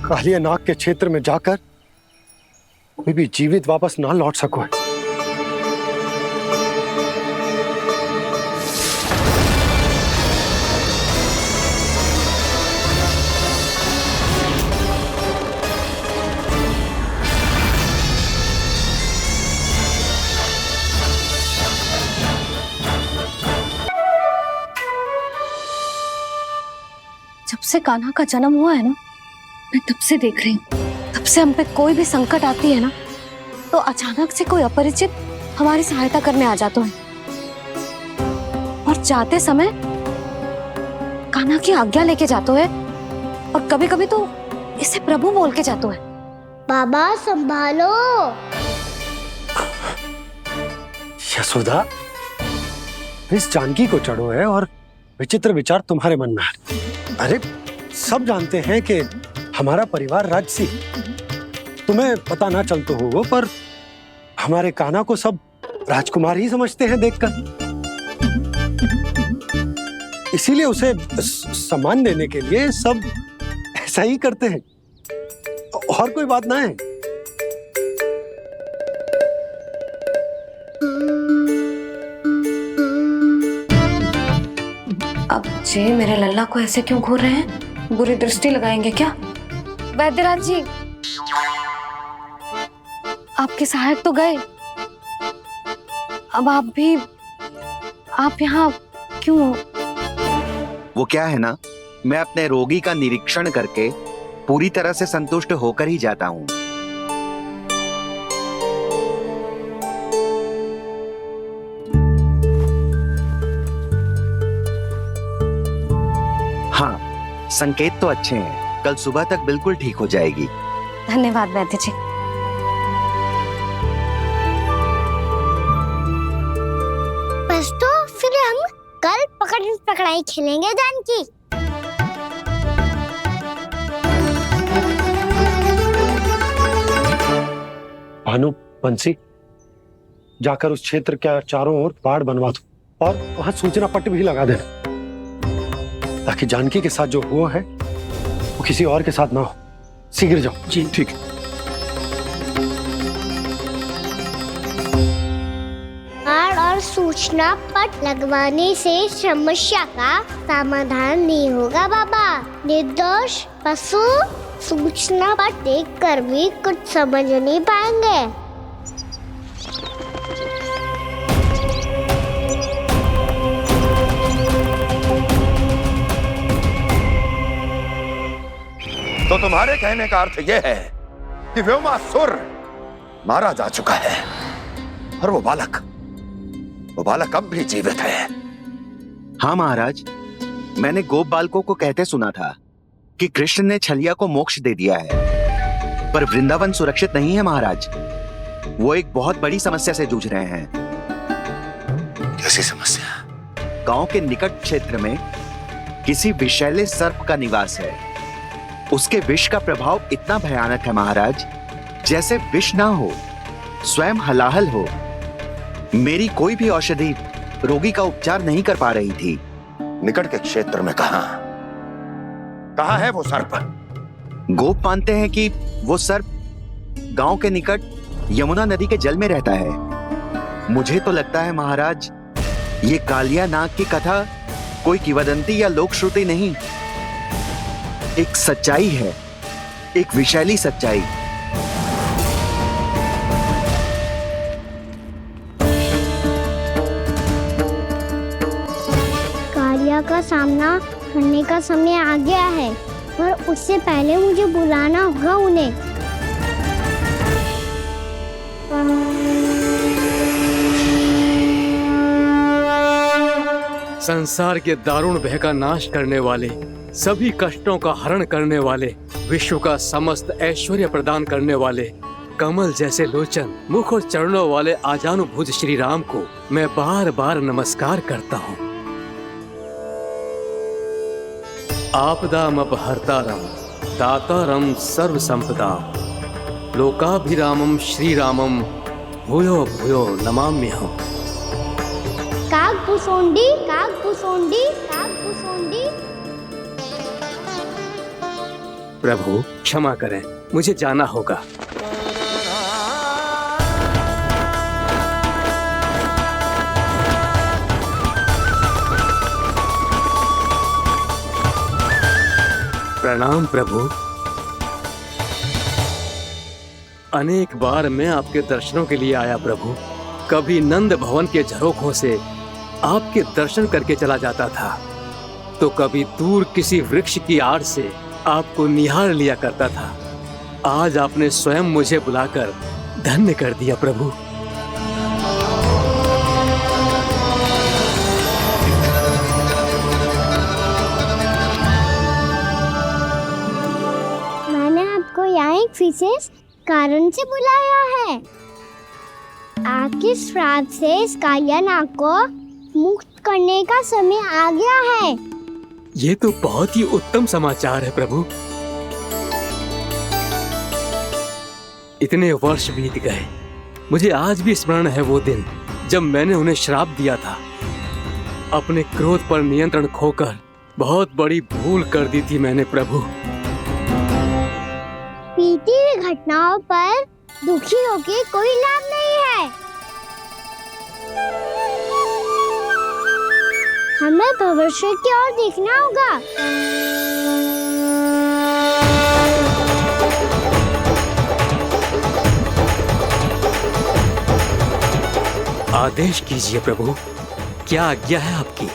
कालिया नाग के क्षेत्र में जाकर कोई भी जीवित वापस ना लौट सको है। जब से कान्हा का जन्म हुआ है ना, मैं तब से देख रही हूँ, तब से हम पे कोई भी संकट आती है ना, तो अचानक से कोई अपरिचित हमारी सहायता करने आ जाता है और जाते समय कान्हा की आज्ञा लेके जाते है और कभी कभी तो इसे प्रभु बोल के जाते है। बाबा संभालो। यशोदा, इस जानकी को चढ़ो है और विचित्र विचार तुम्हारे मन में है। अरे सब जानते हैं कि हमारा परिवार राजसी, तुम्हें पता ना चलते हो पर हमारे कान्हा को सब राजकुमार ही समझते हैं देखकर, इसीलिए उसे सम्मान देने के लिए सब ऐसा ही करते हैं, और कोई बात ना है। अब जी मेरे लल्ला को ऐसे क्यों घूर रहे हैं? बुरी दृष्टि लगाएंगे क्या? वैद्यराज जी, आपके सहायक तो गए, अब आप यहाँ क्यों हो? वो क्या है ना, मैं अपने रोगी का निरीक्षण करके पूरी तरह से संतुष्ट होकर ही जाता हूँ। हाँ, संकेत तो अच्छे हैं, कल सुबह तक बिल्कुल ठीक हो जाएगी। धन्यवाद वैद्य जी। बस तो फिर हम कल पकड़न पकड़ाई खेलेंगे जानकी। भानु, बंसी, जाकर उस क्षेत्र के चारों ओर बाड़ बनवा दो और वहां सूचना पट्ट भी लगा देना, ताकि जानकी के साथ जो हुआ है वो किसी और के साथ ना हो। शीघ्र जाओ। जी ठीक। बाड़ और सूचना पट लगवाने से समस्या का समाधान नहीं होगा बाबा। निर्दोष पशु सूचना पट देखकर भी कुछ समझ नहीं पाएंगे। तो तुम्हारे कहने का अर्थ यह है कि व्योमासुर मारा जा चुका है और वो बालक अब भी जीवित है। हाँ महाराज, मैंने गोप बालकों को कहते सुना था कि कृष्ण ने छलिया को मोक्ष दे दिया है, पर वृंदावन सुरक्षित नहीं है महाराज। वो एक बहुत बड़ी समस्या से जूझ रहे हैं। कैसी समस्या? गांव के निकट क्षेत्र में किसी विषैले सर्प का निवास है। उसके विष का प्रभाव इतना भयानक है महाराज, जैसे विष ना हो, स्वयं हलाहल हो। मेरी कोई भी औषधि रोगी का उपचार नहीं कर पा रही थी। निकट के क्षेत्र में कहाँ है वो सर्प? गोप मानते हैं कि वो सर्प गांव के निकट यमुना नदी के जल में रहता है। मुझे तो लगता है महाराज, ये कालिया नाग की कथा कोई किंवदंती या लोक श्रुति नहीं, एक सच्चाई है, एक विषैली सच्चाई। कालिया का सामना करने का समय आ गया है, पर उससे पहले मुझे बुलाना होगा उन्हें। संसार के दारुण भय का नाश करने वाले, सभी कष्टों का हरण करने वाले, विश्व का समस्त ऐश्वर्य प्रदान करने वाले, कमल जैसे लोचन, मुख और चरणों वाले आजानुभुज श्री राम को मैं बार बार नमस्कार करता हूँ। आपदामपहर्तारं दातारं सर्व संपदा, लोकाभिरामं श्री रामं भूयो भूयो नमाम्यहम्। कागभूसोंडी, कागभूसोंडी, कागभूसोंडी। प्रभु क्षमा करें, मुझे जाना होगा। प्रणाम प्रभु। अनेक बार मैं आपके दर्शनों के लिए आया प्रभु। कभी नंद भवन के झरोखों से आपके दर्शन करके चला जाता था, तो कभी दूर किसी वृक्ष की आड़ से आपको निहार लिया करता था। आज आपने स्वयं मुझे बुलाकर धन्य कर दिया प्रभु। मैंने आपको यहाँ एक विशेष कारण से बुलाया है। आपके श्राप से इस कालिया नाग को मुक्त करने का समय आ गया है। ये तो बहुत ही उत्तम समाचार है प्रभु। इतने वर्ष बीत गए, मुझे आज भी स्मरण है वो दिन जब मैंने उन्हें श्राप दिया था। अपने क्रोध पर नियंत्रण खोकर बहुत बड़ी भूल कर दी थी मैंने प्रभु। बीती हुई घटनाओं पर दुखी होके कोई लाभ नहीं है। हमें भविष्य की ओर देखना होगा। आदेश कीजिए प्रभु, क्या आज्ञा है आपकी?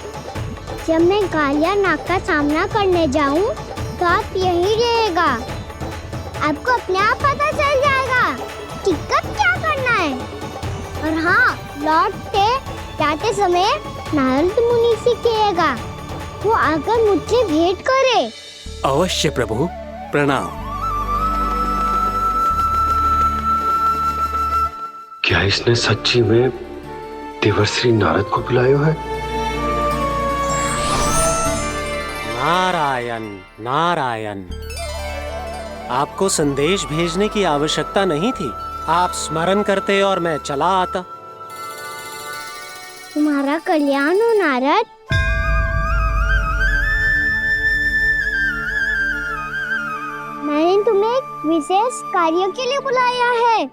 जब मैं कालिया नाग का सामना करने जाऊं, तो आप यही रहेगा। आपको अपने आप पता चल जाएगा कि कब क्या करना है। और हाँ, लौटते जाते समय नारद मुनि से कहिएगा, वो आकर मुझसे भेंट करे। अवश्य प्रभु, प्रणाम। क्या इसने सच्ची में देवर्षि नारद को बुलाया है? नारायण नारायण, आपको संदेश भेजने की आवश्यकता नहीं थी। आप स्मरण करते और मैं चला आता। तुम्हारा कल्याण हो नारद। मैंने तुम्हें एक विशेष कार्य के लिए बुलाया है।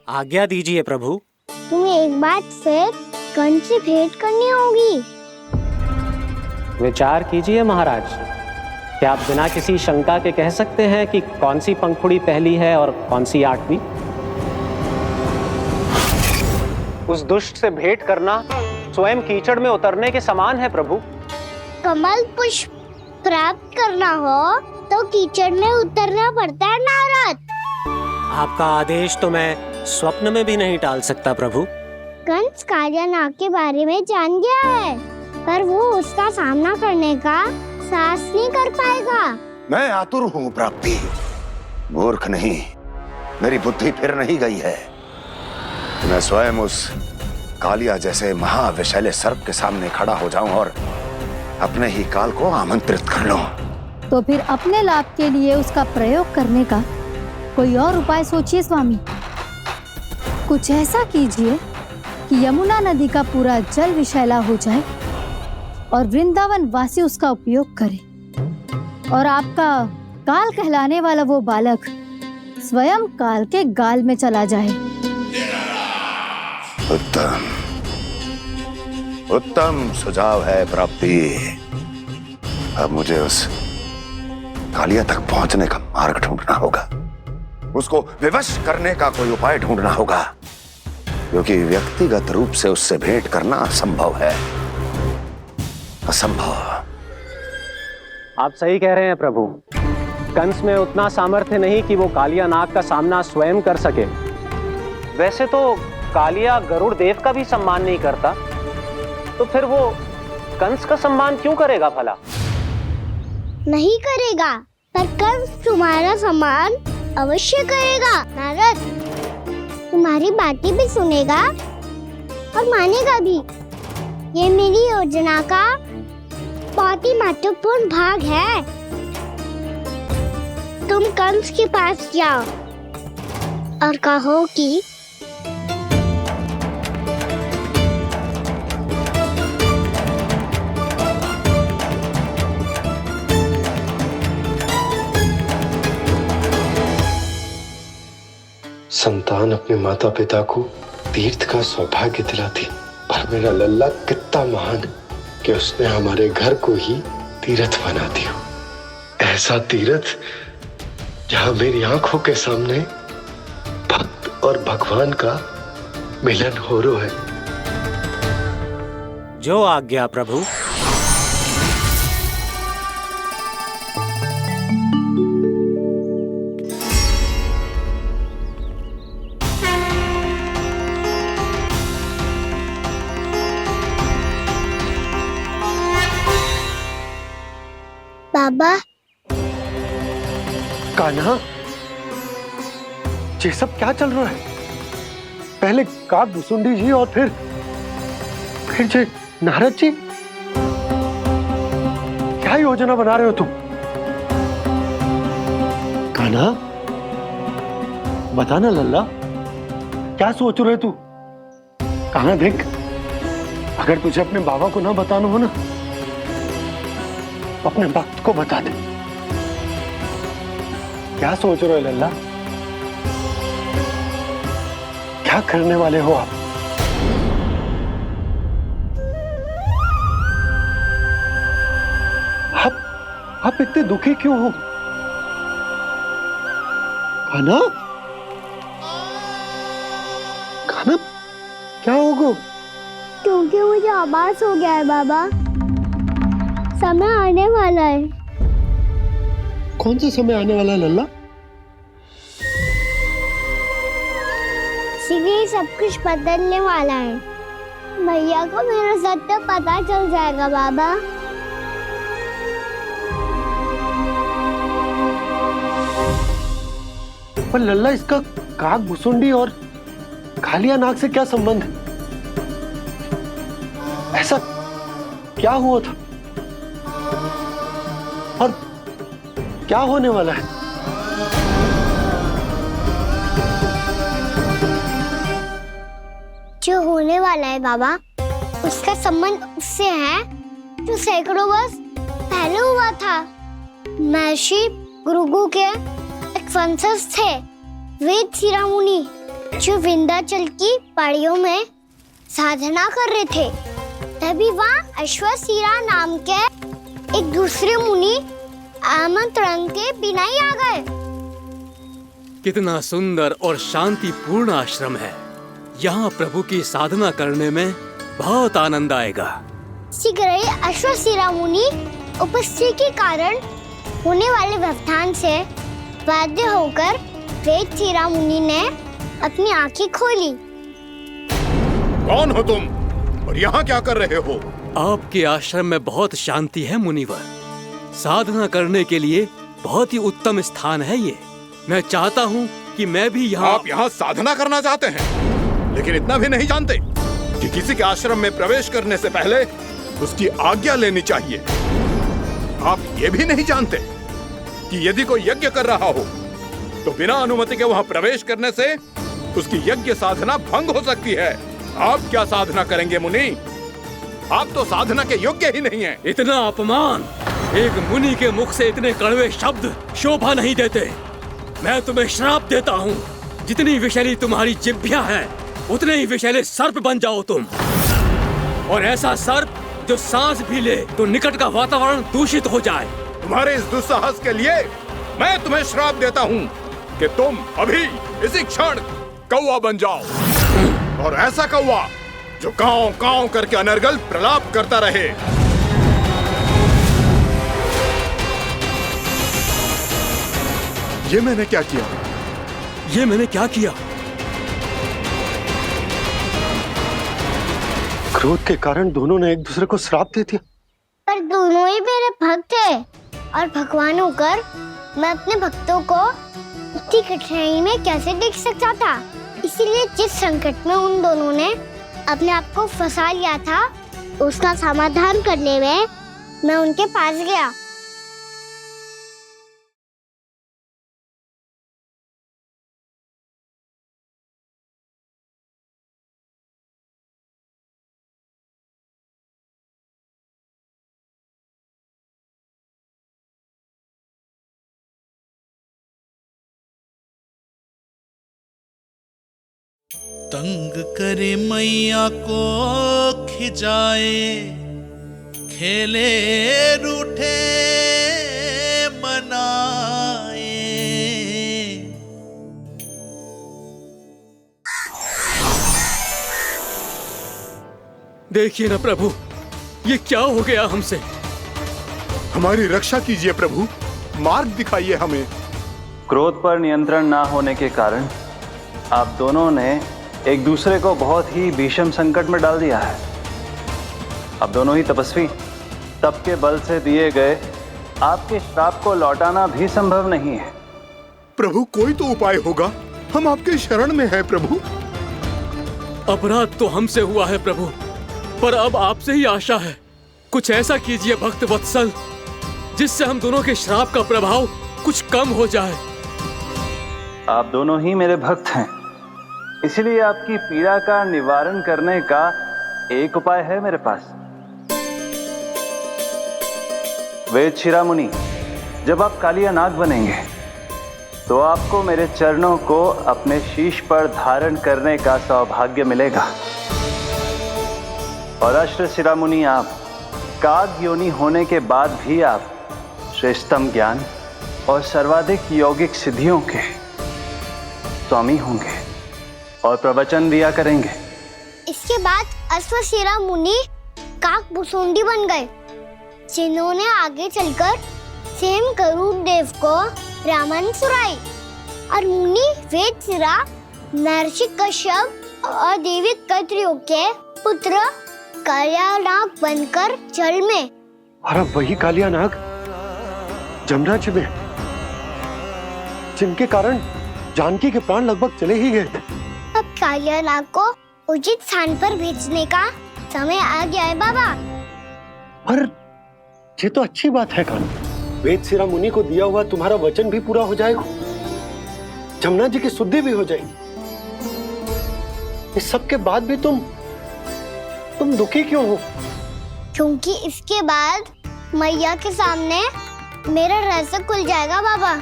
आज्ञा दीजिए प्रभु। तुम्हें एक बार फिर कंस से भेंट करनी होगी। विचार कीजिए महाराज, क्या आप बिना किसी शंका के कह सकते हैं कि कौन सी पंखुड़ी पहली है और कौन सी आठवीं? उस दुष्ट से भेंट करना स्वयं कीचड़ में उतरने के समान है प्रभु। कमल पुष्प प्राप्त करना हो तो कीचड़ में उतरना पड़ता है नारद। आपका आदेश तो मैं स्वप्न में भी नहीं टाल सकता प्रभु। कंस कालिया नाग के बारे में जान गया है, पर वो उसका सामना करने का साहस नहीं कर पाएगा। मैं आतुर हूँ प्राप्ति, मूर्ख नहीं। मेरी बुद्धि फिर नहीं गई है। मैं स्वयं उस कालिया जैसे महाविषैले सर्प के सामने खड़ा हो जाऊं और अपने ही काल को आमंत्रित कर लूं। तो फिर अपने लाभ के लिए उसका प्रयोग करने का कोई और उपाय सोचिए स्वामी। कुछ ऐसा कीजिए कि यमुना नदी का पूरा जल विषैला हो जाए और वृंदावन वासी उसका उपयोग करे, और आपका काल कहलाने वाला वो बालक स्वयं काल के गाल में चला जाए। उत्तम उत्तम सुझाव है प्राप्ति। अब मुझे उस कालिया तक पहुंचने का मार्ग ढूंढना होगा। उसको विवश करने का कोई उपाय ढूंढना होगा, क्योंकि व्यक्तिगत रूप से उससे भेंट करना असंभव है। असंभव। आप सही कह रहे हैं प्रभु। कंस में उतना सामर्थ्य नहीं कि वो कालिया नाग का सामना स्वयं कर सके। वैसे तो कालिया गरुड़ देव का भी सम्मान नहीं करता, तो फिर वो कंस का सम्मान क्यों करेगा भला? नहीं करेगा, पर कंस तुम्हारा सम्मान अवश्य करेगा नारद। तुम्हारी बातें भी सुनेगा और मानेगा भी। ये मेरी योजना का बहुत ही महत्वपूर्ण भाग है। तुम कंस के पास जाओ और कहो कि भगवान अपने माता पिता को तीर्थ का सौभाग्य दिलाती, पर मेरा लल्ला कितना महान है कि उसने हमारे घर को ही तीर्थ बना दिया। ऐसा तीर्थ जहां मेरी आंखों के सामने भक्त और भगवान का मिलन हो रहा है। जो आज्ञा प्रभु। बाबा, कान्हा, ये सब क्या चल रहा है? पहले काक भुसुंडी जी और फिर जे नारद जी। क्या योजना बना रहे हो तुम? कान्हा, बताना लल्ला, क्या सोच रहे तू? कान्हा देख, अगर तुझे अपने बाबा को ना बताना हो ना, तो अपने भक्त को बता दे। क्या सोच रहे हो लल्ला? क्या करने वाले हो आप? आप इतने दुखी क्यों हो? कान्हा, कान्हा, क्या होगा? क्योंकि मुझे आभास हो गया है बाबा, समय आने वाला है। कौन सा समय आने वाला है लल्ला? इसीलिए सब कुछ बदलने वाला है। भैया को मेरा सत्य पता चल जाएगा बाबा। पर लल्ला, इसका काक भुसुंडी और कालिया नाग से क्या संबंध है? ऐसा क्या हुआ था और क्या होने वाला है? जो होने वाला है बाबा, उसका संबंध उससे है जो सैकड़ों वर्ष पहले हुआ था। महर्षि भृगु के एक वंशज थे वेद शिरोमणि, जो विंध्याचल की पहाड़ियों में साधना कर रहे थे। तभी वहाँ अश्वशिरा नाम के एक दूसरे मुनि आमंत्रण के बिना ही आ गए। कितना सुंदर और शांतिपूर्ण आश्रम है। यहाँ प्रभु की साधना करने में बहुत आनंद आएगा। शीघ्र ही अश्वशिरा मुनि उपस्थिति के कारण होने वाले व्यवधान से बाध्य होकर वेद शिरा मुनि ने अपनी आंखें खोली। कौन हो तुम और यहाँ क्या कर रहे हो? आपके आश्रम में बहुत शांति है मुनिवर। साधना करने के लिए बहुत ही उत्तम स्थान है ये। मैं चाहता हूँ कि मैं भी यहाँ। आप यहाँ साधना करना चाहते हैं, लेकिन इतना भी नहीं जानते कि किसी के आश्रम में प्रवेश करने से पहले उसकी आज्ञा लेनी चाहिए। आप ये भी नहीं जानते कि यदि कोई यज्ञ कर रहा हो तो बिना अनुमति के वहाँ प्रवेश करने से उसकी यज्ञ साधना भंग हो सकती है। आप क्या साधना करेंगे मुनि? आप तो साधना के योग्य ही नहीं हैं। इतना अपमान! एक मुनि के मुख से इतने कड़वे शब्द शोभा नहीं देते। मैं तुम्हें श्राप देता हूँ, जितनी विषैली तुम्हारी जिह्वा है उतने ही विषैले सर्प बन जाओ तुम। और ऐसा सर्प जो सांस भी ले तो निकट का वातावरण दूषित हो जाए। तुम्हारे इस दुस्साहस के लिए मैं तुम्हें श्राप देता हूँ कि तुम अभी इसी क्षण कौवा बन जाओ, और ऐसा कौवा जो कांव कांव करके अनर्गल प्रलाप करता रहे। ये मैंने क्या किया? ये मैंने क्या किया? क्रोध के कारण दोनों ने एक दूसरे को श्राप दे दिया। पर दोनों ही मेरे भक्त थे, और भगवान होकर मैं अपने भक्तों को इतनी कठिनाई में कैसे देख सकता था? इसीलिए जिस संकट में उन दोनों ने अपने आप को फंसा लिया था, उसका समाधान करने में मैं उनके पास गया। तंग करे मैया को खिजाए, खेले रूठे मनाए। देखिए ना प्रभु, ये क्या हो गया हमसे। हमारी रक्षा कीजिए प्रभु, मार्ग दिखाइए हमें। क्रोध पर नियंत्रण ना होने के कारण आप दोनों ने एक दूसरे को बहुत ही भीषण संकट में डाल दिया है। आप दोनों ही तपस्वी, तप के बल से दिए गए आपके श्राप को लौटाना भी संभव नहीं है। प्रभु कोई तो उपाय होगा, हम आपके शरण में हैं प्रभु। अपराध तो हमसे हुआ है प्रभु, पर अब आपसे ही आशा है। कुछ ऐसा कीजिए भक्त वत्सल, जिससे हम दोनों के श्राप का प्रभाव कुछ कम हो जाए। आप दोनों ही मेरे भक्त हैं, इसीलिए आपकी पीड़ा का निवारण करने का एक उपाय है मेरे पास। वेद शिरोमणि, जब आप कालिया नाग बनेंगे तो आपको मेरे चरणों को अपने शीश पर धारण करने का सौभाग्य मिलेगा। और अश्र शिरोमणि, आप काग योनि होने के बाद भी आप श्रेष्ठतम ज्ञान और सर्वाधिक यौगिक सिद्धियों के स्वामी होंगे और प्रवचन दिया करेंगे। इसके बाद अश्वशिरा मुनि काकभूषुंडी बन गए, जिन्होंने आगे चलकर स्वयं गरुड़ देव को रामायण सुनाई। और मुनि वेदशिरा, महर्षि कश्यप और देवी कत्रियों के पुत्र कालिया नाग बनकर जल में। और अब वही कालिया नाग जमराज में, जिनके कारण जानकी के प्राण लगभग चले ही गए थे। अब कालिया नाग को उचित स्थान पर भेजने का समय आ गया है बाबा। पर ये तो अच्छी बात है कान्हा, वेदशिरा मुनि को दिया हुआ तुम्हारा वचन भी पूरा हो जाएगा, जमुना जी की शुद्धि भी हो जाएगी। इस सब के बाद भी तुम दुखी क्यों हो? क्योंकि इसके बाद मैया के सामने मेरा रहस्य खुल जाएगा बाबा।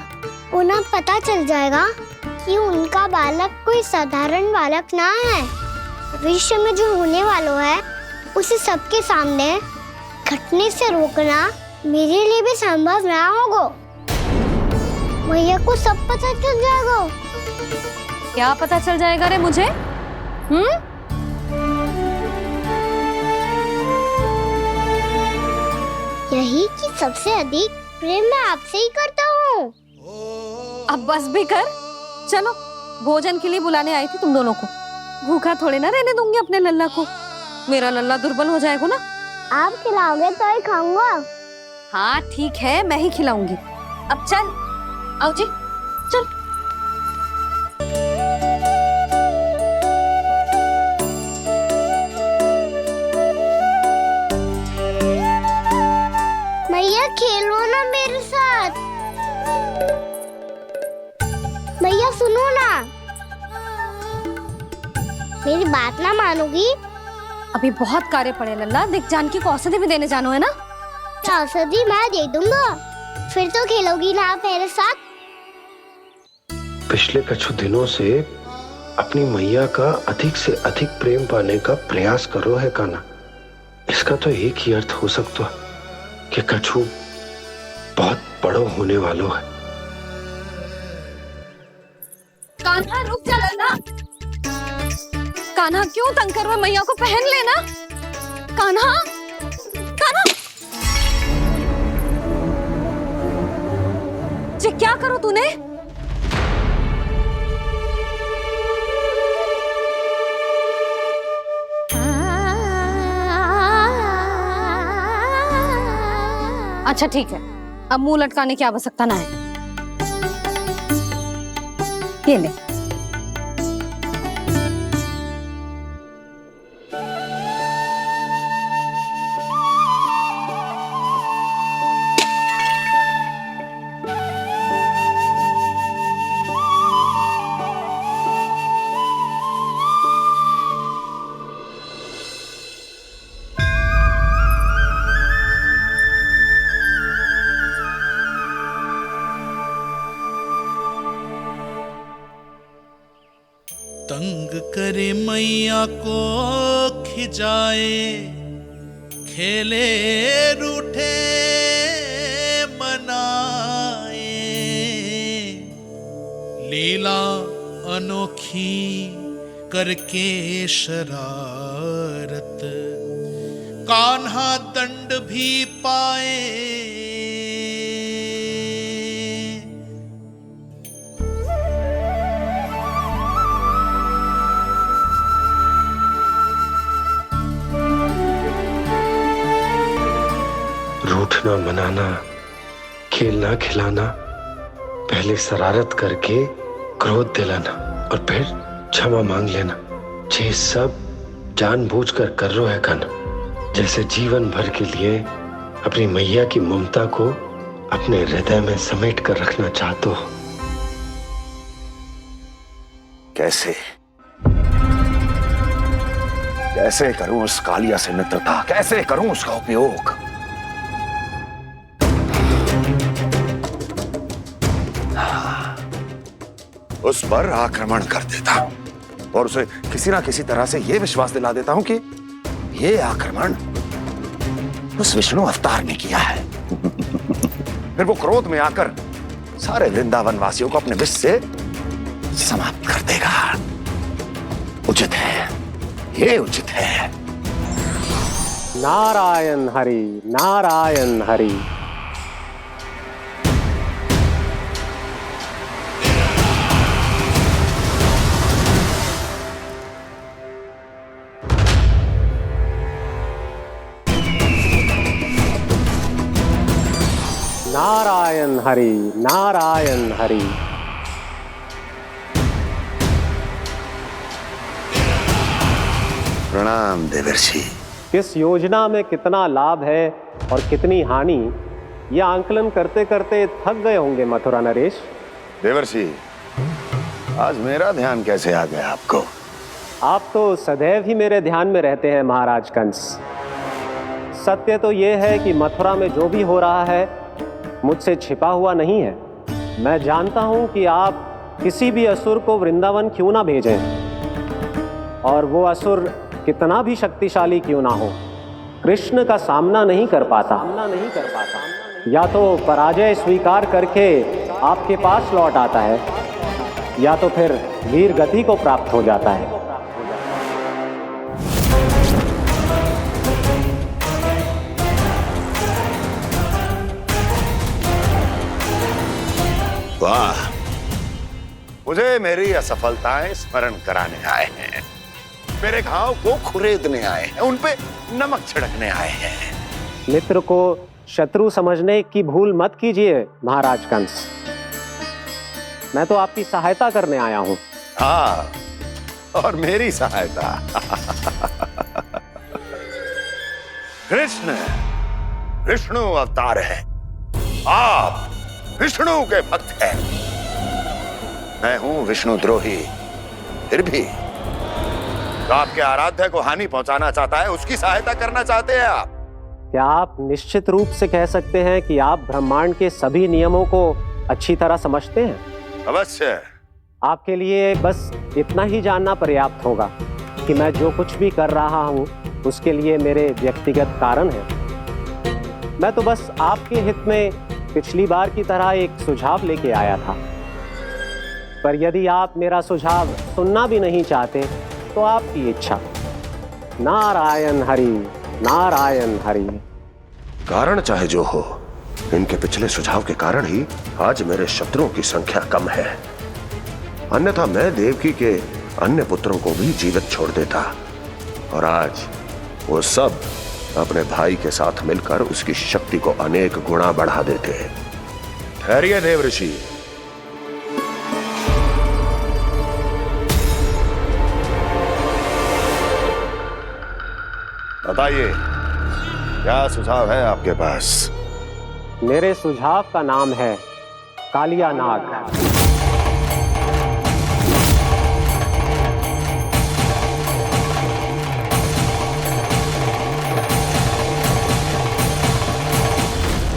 उन्हें पता चल जाएगा कि उनका बालक कोई साधारण बालक ना है। विश्व में जो होने वाला है उसे सबके सामने घटने से रोकना मेरे लिए भी संभव ना होगा। मैया को सब पता चल जाएगा। क्या पता चल जाएगा रे मुझे? यही कि सबसे अधिक प्रेम मैं आपसे ही करता हूँ। अब बस भी कर, चलो भोजन के लिए बुलाने आई थी तुम दोनों को। भूखा थोड़े ना रहने दूंगी अपने लल्ला को, मेरा लल्ला दुर्बल हो जाएगा ना। आप खिलाओगे तो ही खाऊंगा। हाँ ठीक है, मैं ही खिलाऊंगी। अब चल, आओ जी चल। मैया खेलो ना मेरे साथ। मैया सुनो ना, मेरी बात ना मानोगी? अभी बहुत कार्य पड़े लल्ला, देख जानकी को औषधि भी देने जानो है ना। औषधि मैं दे दूंगा, फिर तो खेलोगी ना आप मेरे साथ। पिछले कुछ दिनों से अपनी मैया का अधिक से अधिक प्रेम पाने का प्रयास करो है कान्हा। इसका तो एक ही अर्थ हो सकता है कि कछु बहुत बड़ो होने वालों है। कान्हा रुक जा लल्ला। कान्हा क्यों तंग कर रहा है? मैया को पहन लेना। कान्हा, कान्हा, ये क्या करो तूने? अच्छा ठीक है, अब मुंह लटकाने की आवश्यकता ना है। ये ले। तंग करे मैया को खिजाए, खेले रूठे मनाए, लीला अनोखी करके शरारत, कान्हा दंड भी पाए। रूठना मनाना, खेलना खिलाना, पहले शरारत करके क्रोध दिलाना और फिर क्षमा मांग लेना, ये सब जानबूझकर कर रहे है कान्हा। जैसे जीवन भर के लिए अपनी मैया की ममता को अपने हृदय में समेट कर रखना चाहते हो। कैसे कैसे करूं उस कालिया से मित्रता, कैसे करूं उसका उपयोग? उस पर आक्रमण कर देता हूं और उसे किसी ना किसी तरह से यह विश्वास दिला देता हूं कि यह आक्रमण उस विष्णु अवतार ने किया है। फिर वो क्रोध में आकर सारे वृंदावन वासियों को अपने विष से समाप्त कर देगा। उचित है, ये उचित है। नारायण हरि, नारायण हरि। नारायण हरि, नारायण हरि। प्रणाम देवर्षि। किस योजना में कितना लाभ है और कितनी हानि, यह आंकलन करते करते थक गए होंगे मथुरा नरेश। देवर्षि, आज मेरा ध्यान कैसे आ गया आपको? आप तो सदैव ही मेरे ध्यान में रहते हैं महाराज कंस। सत्य तो यह है कि मथुरा में जो भी हो रहा है मुझसे छिपा हुआ नहीं है। मैं जानता हूं कि आप किसी भी असुर को वृंदावन क्यों ना भेजें, और वो असुर कितना भी शक्तिशाली क्यों ना हो, कृष्ण का सामना नहीं कर पाता। या तो पराजय स्वीकार करके आपके पास लौट आता है, या तो फिर वीर गति को प्राप्त हो जाता है। वाह, मुझे मेरी असफलताएं स्मरण कराने आए हैं, मेरे घाव को खुरेदने आए हैं, उन पे नमक छिड़कने आए हैं। मित्र को शत्रु समझने की भूल मत कीजिए महाराज कंस। मैं तो आपकी सहायता करने आया हूं। हाँ, और मेरी सहायता। कृष्ण विष्णु अवतार है, आप विष्णु के भक्त हैं। मैं हूं विष्णु द्रोही, फिर भी तो आपके आराध्य को हानि पहुंचाना चाहता है, उसकी सहायता करना चाहते हैं आप। क्या आप निश्चित रूप से कह सकते हैं कि आप ब्रह्मांड के सभी नियमों को अच्छी तरह समझते हैं? अवश्य। आपके लिए बस इतना ही जानना पर्याप्त होगा कि मैं जो कुछ भी कर रहा हूं उसके लिए मेरे व्यक्तिगत कारण हैं। मैं तो बस आपके हित में पिछली बार की तरह एक सुझाव लेके आया था, पर यदि आप मेरा सुझाव सुनना भी नहीं चाहते तो आपकी इच्छा। नारायण हरि, नारायण हरि। कारण चाहे जो हो, इनके पिछले सुझाव के कारण ही आज मेरे शत्रुओं की संख्या कम है। अन्यथा मैं देवकी के अन्य पुत्रों को भी जीवित छोड़ देता, और आज वो सब अपने भाई के साथ मिलकर उसकी शक्ति को अनेक गुना बढ़ा देते। ठहरिए देवऋषि। बताइए, क्या सुझाव है आपके पास? मेरे सुझाव का नाम है कालिया नाग।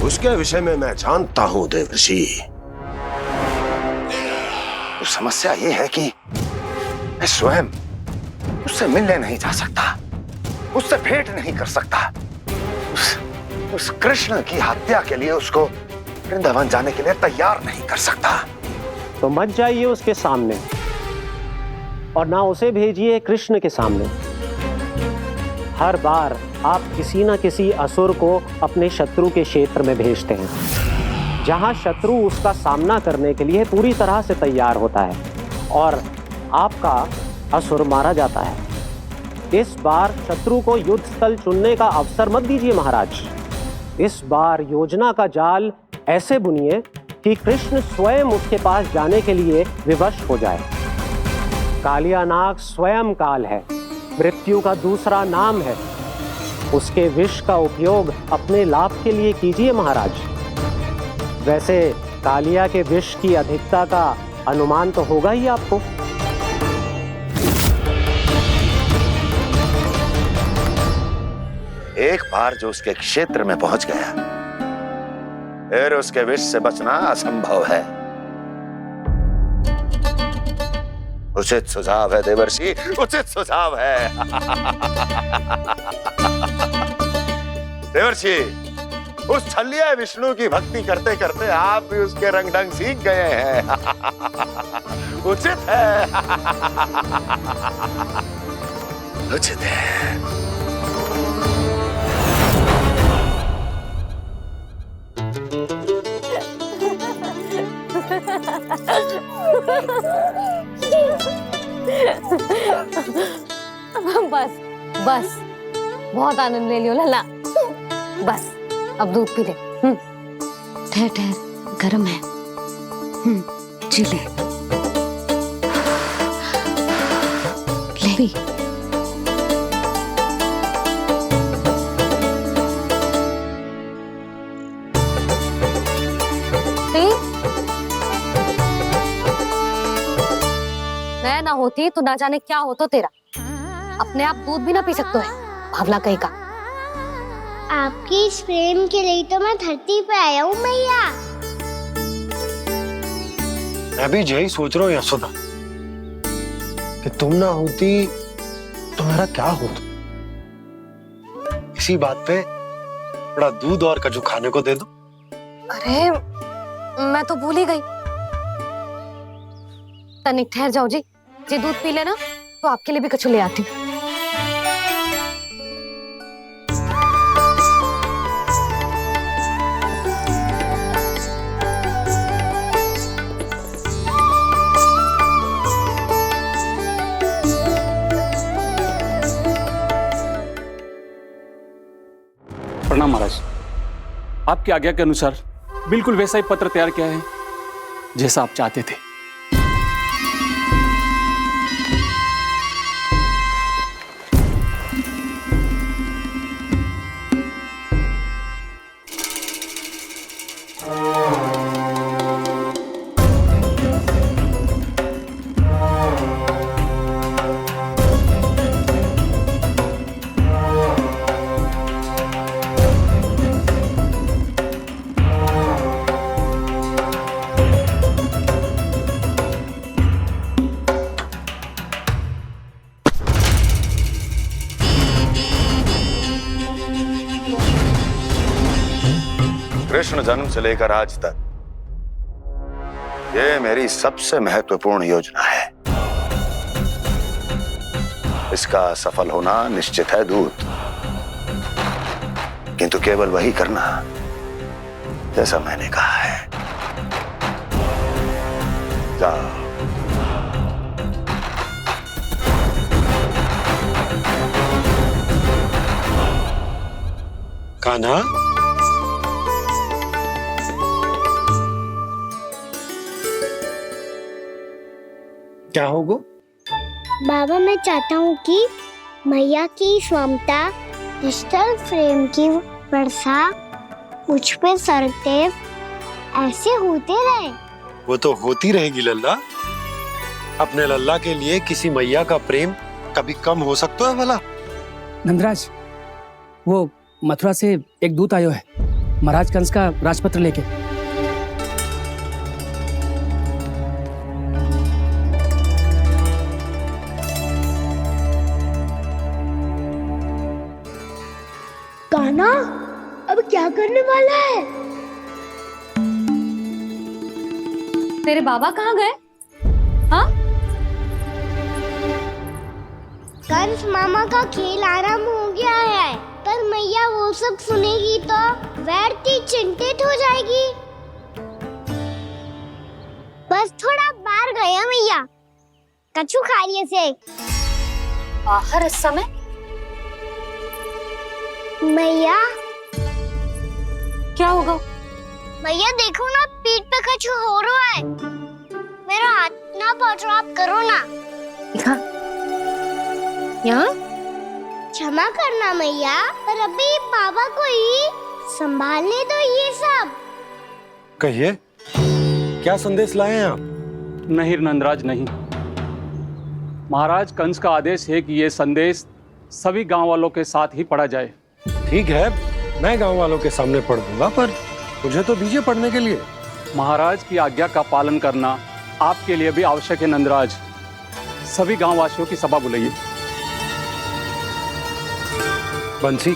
उसके विषय में मैं जानता हूं देवर्षि। तो समस्या यह है कि मैं स्वयं उससे मिलने नहीं जा सकता, उससे भेंट नहीं कर सकता, उस कृष्ण की हत्या के लिए उसको वृंदावन जाने के लिए तैयार नहीं कर सकता। तो मत जाइए उसके सामने और ना उसे भेजिए कृष्ण के सामने। हर बार आप किसी ना किसी असुर को अपने शत्रु के क्षेत्र में भेजते हैं, जहां शत्रु उसका सामना करने के लिए पूरी तरह से तैयार होता है और आपका असुर मारा जाता है। इस बार शत्रु को युद्ध स्थल चुनने का अवसर मत दीजिए महाराज। इस बार योजना का जाल ऐसे बुनिए कि कृष्ण स्वयं उसके पास जाने के लिए विवश हो जाए। कालिया नाग स्वयं काल है, मृत्यु का दूसरा नाम है। उसके विष का उपयोग अपने लाभ के लिए कीजिए महाराज। वैसे कालिया के विष की अधिकता का अनुमान तो होगा ही आपको। एक बार जो उसके क्षेत्र में पहुंच गया, फिर उसके विष से बचना असंभव है। उचित सुझाव है देवर्षि, उचित सुझाव है। देवर्षि, उस छलिया विष्णु की भक्ति करते करते आप भी उसके रंग ढंग सीख गए हैं। उचित है, उचित है। बस बस, बहुत आनंद ले लियो लल्ला। बस अब दूध पी ले। ठहर ठहर, गर्म है। जी ले ले। मैं ना होती तो ना जाने क्या होता तेरा। अपने आप दूध भी ना पी सकते है, भावला कहीं का। आपकी इस प्रेम के लिए तो मैं धरती पे आया हूँ मैया। मैं भी यही सोच रहा हूँ यशोदा कि तुम ना होती तो मेरा क्या होता। इसी बात पे थोड़ा दूध और कजू खाने को दे दो। अरे मैं तो भूल ही गई। तनिक ठहर जाओ जी, दूध पी लेना तो आपके लिए भी कछु ले आती हूँ। प्रणाम महाराज। आपकी आज्ञा के अनुसार बिल्कुल वैसा ही पत्र तैयार किया है जैसा आप चाहते थे। कृष्ण जन्म से लेकर आज तक ये मेरी सबसे महत्वपूर्ण योजना है। इसका सफल होना निश्चित है दूत, किंतु केवल वही करना जैसा मैंने कहा है। जाओ। कान्हा, क्या होगा? बाबा मैं चाहता हूँ कि मैया की स्वमता क्रिस्टल फ्रेम की वर्षा मुझ पे सरते ऐसे होते रहे। वो तो होती रहेगी लल्ला। अपने लल्ला के लिए किसी मैया का प्रेम कभी कम हो सकता है भला? नंदराज, वो मथुरा से एक दूत आयो है महाराज कंस का राजपत्र लेके। कान्हा अब क्या करने वाला है? तेरे बाबा कहाँ गए? हाँ? कंस मामा का खेल आराम हो गया है, पर मैया वो सब सुनेगी तो वैरती चिंतित हो जाएगी। बस थोड़ा बाहर गया मैया, कछु खा लिए से। बाहर इस समय? मैया क्या होगा? मैया देखो ना, पीठ पे कछु हो रहा है। मेरा हाथ ना पहुंच रहा, आप करो ना। दिखा। यहाँ? क्षमा करना मैया, पर अभी बाबा को ही संभालने दो ये सब। कहिए, क्या संदेश लाए हैं आप? नहीं नंदराज नहीं। महाराज कंस का आदेश है कि ये संदेश सभी गांव वालों के साथ ही पढ़ा जाए। ठीक है, मैं गांव वालों के सामने पढ़ दूंगा, पर मुझे तो दीजिए पढ़ने के लिए। महाराज की आज्ञा का पालन करना आपके लिए भी आवश्यक है नंदराज। सभी गांव वासियों की सभा बुलाइए। बंसी,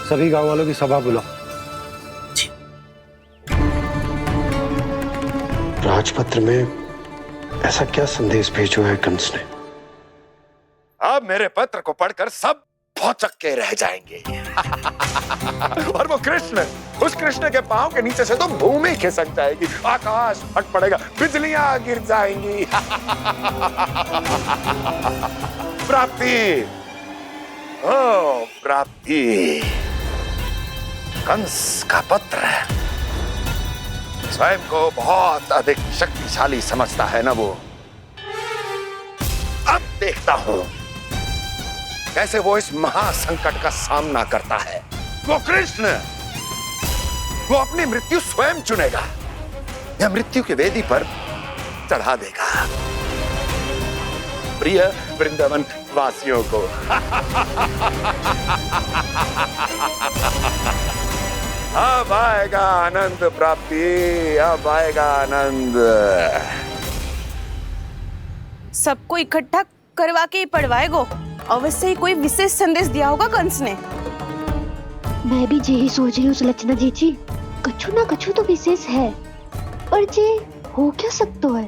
सभी गांव वालों की सभा बुलाओ। राजपत्र में ऐसा क्या संदेश भेजो है कंस ने? अब मेरे पत्र को पढ़कर सब भौचक के रह जाएंगे। और वो कृष्ण, उस कृष्ण के पांव के नीचे से तो भूमि खिसक जाएगी, आकाश फट पड़ेगा, बिजलियां गिर जाएंगी। प्राप्ति, ओ प्राप्ति, कंस का पत्र स्वयं को बहुत अधिक शक्तिशाली समझता है ना वो। अब देखता हूं कैसे वो इस महासंकट का सामना करता है। वो कृष्ण, वो अपनी मृत्यु स्वयं चुनेगा या मृत्यु की वेदी पर चढ़ा देगा प्रिय वृंदावन वासियों को। अब आएगा आनंद प्राप्ति, अब आएगा आनंद। सबको इकट्ठा करवा के ही पढ़वाएगो। अवश्य ही कोई विशेष संदेश दिया होगा कंस ने। मैं भी यही सोच रही हूँ सुलक्षणा जी, कछु ना कछु तो विशेष है, पर जे हो क्या सकता है?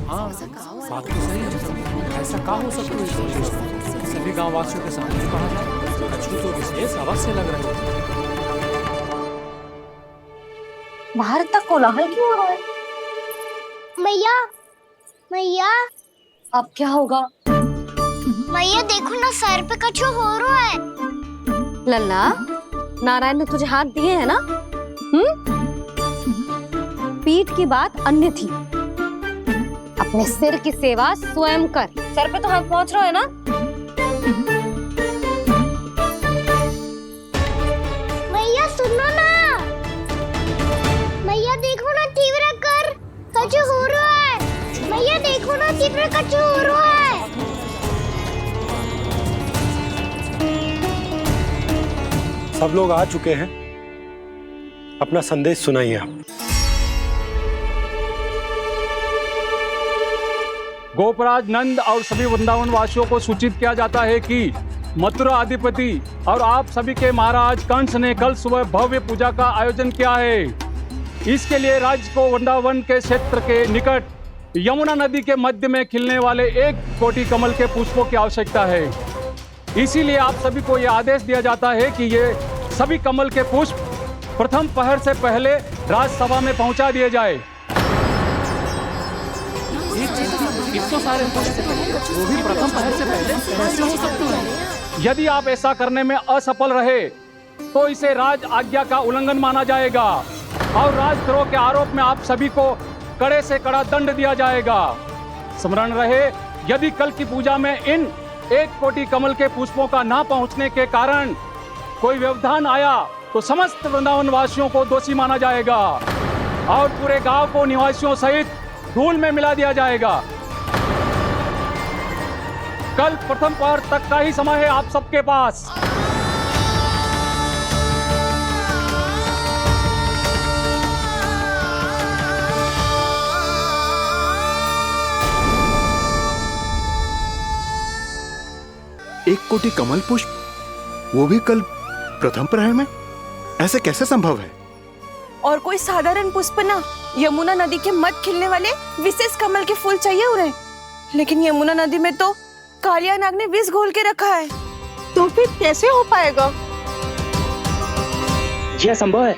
हाँ, बात तो सही है। ऐसा क्या हो सकता है? सभी गांव वासियों के सामने कहा जाए, कछु तो विशेष अवश्य लग रहा है। बाहर तक कोलाहल क्यों हो रहा है? मैया, मैया, अब क्या होगा? मैया देखो ना, सर पे कछु हो रहा है। लल्ला, नारायण ने तुझे हाथ दिए हैं ना? पीठ की बात अन्य थी। अपने सिर की सेवा स्वयं कर। सर पे तो हाथ पहुंच रहा है ना? मैया सुनो ना, मैया देखो ना, तीव्र कर, कछु हो रहा है। मैया देखो ना, तीव्र कछु हो रहा है। सब लोग आ चुके हैं, अपना संदेश सुनाइए आप। गोपराज नंद और सभी वृंदावन वासियों को सूचित किया जाता है कि मथुरा अधिपति और आप सभी के महाराज कंस ने कल सुबह भव्य पूजा का आयोजन किया है। इसके लिए राज्य को वृंदावन के क्षेत्र के निकट यमुना नदी के मध्य में खिलने वाले 1 कोटि कमल के पुष्पों की आवश्यकता है। इसीलिए आप सभी को यह आदेश दिया जाता है कि ये सभी कमल के पुष्प प्रथम पहर से पहले राजसभा में पहुंचा दिए जाए। सारे वो भी प्रथम पहर से पहले कैसे हो सकते हैं? यदि आप ऐसा करने में असफल रहे तो इसे राज आज्ञा का उल्लंघन माना जाएगा और राजद्रोह के आरोप में आप सभी को कड़े से कड़ा दंड दिया जाएगा। स्मरण रहे, यदि कल की पूजा में इन 1 कोटि कमल के पुष्पों का ना पहुंचने के कारण कोई व्यवधान आया तो समस्त वृंदावन वासियों को दोषी माना जाएगा और पूरे गांव को निवासियों सहित धूल में मिला दिया जाएगा। कल प्रथम पहर तक का ही समय है आप सबके पास। 1 कोटि कमल पुष्प, वो भी कल प्रथम प्रहर में? ऐसे कैसे संभव है? और कोई साधारण पुष्प ना, यमुना नदी के मध्य खिलने वाले विशेष कमल के फूल चाहिए उन्हें। लेकिन यमुना नदी में तो कालिया नाग ने विष घोल के रखा है, तो फिर कैसे हो पाएगा? यह संभव है।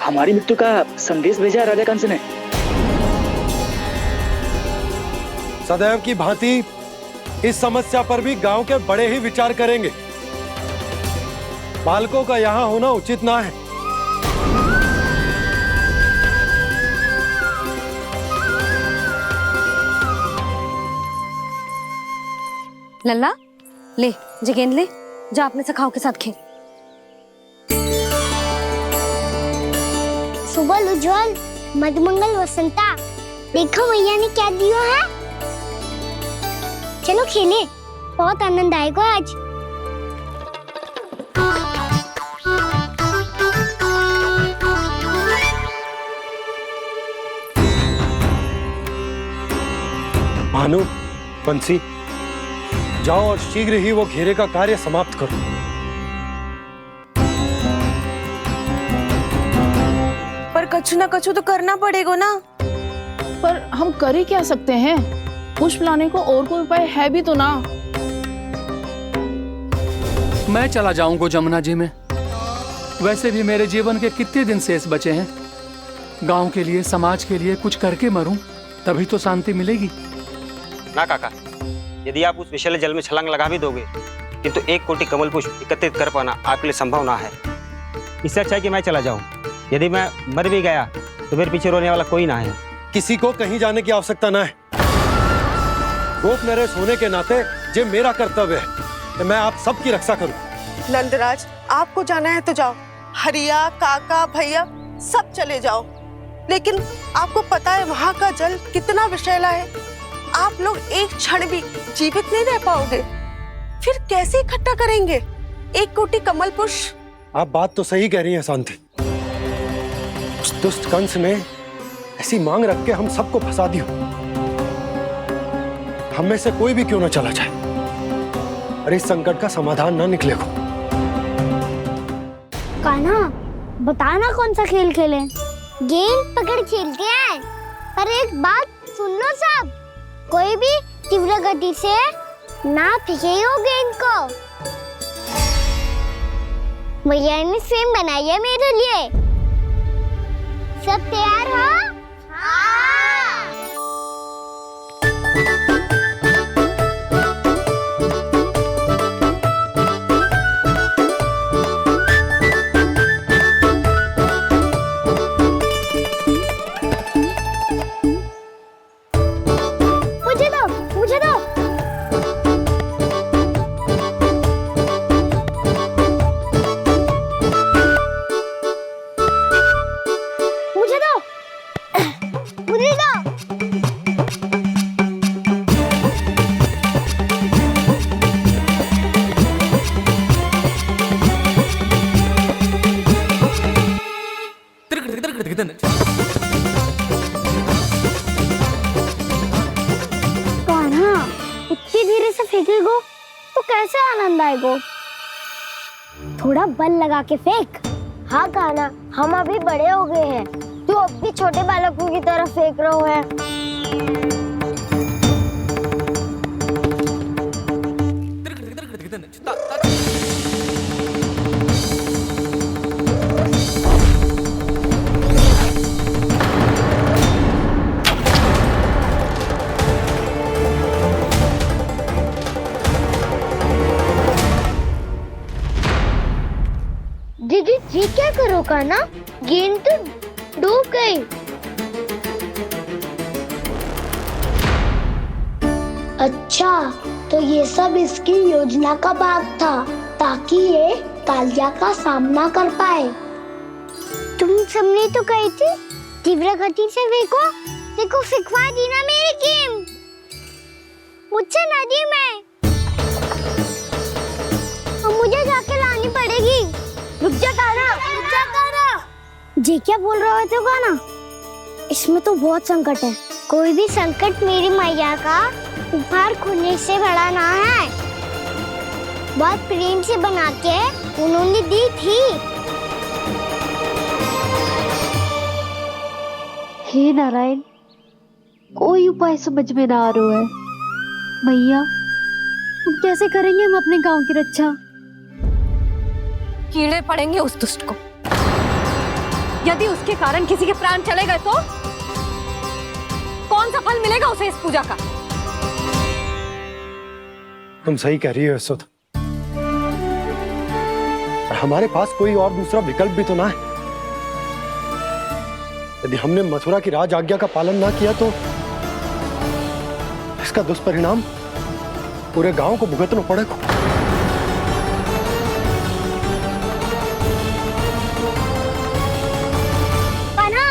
हमारी मृत्यु का संदेश भेजा है राजा कंस ने। सदैव की भांति इस समस्या पर भी गांव के बड़े ही विचार करेंगे। बालकों का यहाँ होना उचित ना है। लल्ला, ले जे गेंद ले, जा अपने सखाओं के साथ खेल। सुबह उज्जवल, मधुमंगल वसंता, देखो भैया ने क्या दिया है। चलो खेले, बहुत आनंद आएगा आज। भानु, बंसी, जाओ और शीघ्र ही वो घेरे का कार्य समाप्त करो। पर कछु ना कछु तो करना पड़ेगा ना। पर हम कर ही क्या सकते हैं? पुष्प लाने को और कोई उपाय है भी तो ना। मैं चला जाऊंगा जमुना जी में। वैसे भी मेरे जीवन के कितने दिन शेष बचे हैं। गांव के लिए, समाज के लिए कुछ करके मरूं, तभी तो शांति मिलेगी। ना काका, यदि आप उस विषैले जल में छलांग लगा भी दोगे, किंतु 1 कोटि कमल पुष्प एकत्रित कर पाना आपके लिए संभव ना है। इससे अच्छा है कि मैं चला जाऊं। यदि मैं मर भी गया तो मेरे पीछे रोने वाला कोई ना है। किसी को कहीं जाने की आवश्यकता ना है। गोप नरेश होने के नाते ये मेरा कर्तव्य है कि मैं आप सबकी रक्षा करूं। नंदराज, आपको जाना है तो जाओ। हरिया, काका, भैया सब चले जाओ। लेकिन आपको पता है वहाँ का जल कितना विषैला है। आप लोग एक क्षण भी जीवित नहीं रह पाओगे। फिर कैसे इकट्ठा करेंगे 1 कोटि कमल पुष्प? आप बात तो सही कह रही हैं शांति। उस दुष्ट कंस ने ऐसी मांग रख के हम सबको फंसा दिया। हम में से कोई भी क्यों ना चला जाए और इस संकट का समाधान ना निकले को। कान्हा, बताना कौन सा खेल खेले? गेंद पकड़ खेलते हैं। पर एक बात सुन लो सब, कोई भी तीव्र गति से ना फेंकेगा गेंद को। भैया ने फ्रेम बनाई है मेरे लिए। सब तैयार हो? मुझे दो। इतनी धीरे से फेंकेगो तो कैसे आनंद आएगो? थोड़ा बल लगा के फेंक। हाँ कान्हा, हम अभी बड़े हो गए हैं, तू अब भी छोटे बालकों की तरह फेंक रहा है। दीदी जी क्या करो कान्हा? गेंद तो डूब गई। अच्छा, तो ये सब इसकी योजना का भाग था ताकि ये कालिया का सामना कर पाए। तुम सबने तो कही थी तीव्र गति से फेंको। देखो फिकवा दी ना मेरी गेम। मुझसे नदी में। अब मुझे जाके लानी पड़ेगी। रुक जा कान्हा, रुक जा कान्हा। जी क्या बोल रहे थे कान्हा? इसमें तो बहुत संकट है। कोई भी संकट मेरी मैया का उपहार खोने से बड़ा ना है। बहुत प्रेम से बना के उन्होंने दी थी। हे नारायण, कोई उपाय समझ में ना आ रहा है। भैया, हम कैसे करेंगे हम अपने गांव की रक्षा? कीड़े पड़ेंगे उस दुष्ट को। यदि उसके कारण किसी के प्राण चले गए तो कौन सा फल मिलेगा उसे इस पूजा का? तुम सही कह रही हो यशोदा, और हमारे पास कोई और दूसरा विकल्प भी तो ना है। यदि हमने मथुरा की राज आज्ञा का पालन ना किया तो इसका दुष्परिणाम पूरे गांव को भुगतना पड़ेगा। कान्हा,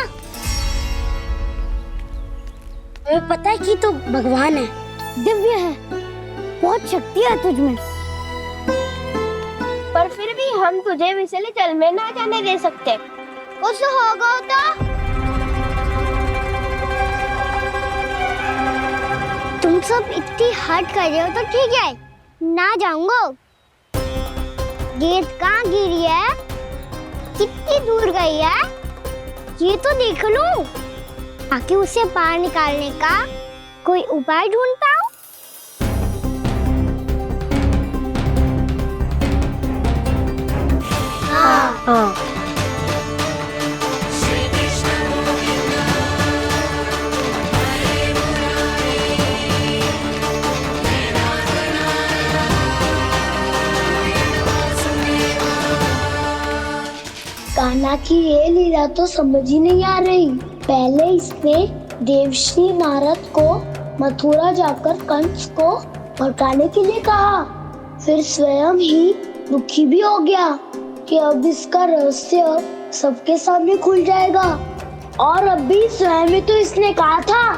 तुम्हें पता है कि तू भगवान है, दिव्य है, बहुत शक्ति है तुझमें, पर फिर भी हम तुझे विषैले जल में ना जाने दे सकते। कुछ होगा तो तुम सब इतनी हट कर रहे हो तो ठीक है, ना जाऊंगा। गेंद कहाँ गिरी है, कितनी दूर गई है, ये तो देख लूं, ताकि उसे बाहर निकालने का कोई उपाय ढूंढता हूँ। हाँ। कान्हा की ये लीला तो समझ ही नहीं आ रही। पहले इसने देवश्री नारद को मथुरा जाकर कंस को भड़काने के लिए कहा, फिर स्वयं ही दुखी भी हो गया कि अब इसका रहस्य सबके सामने खुल जाएगा। और अभी स्वयं ही तो इसने कहा था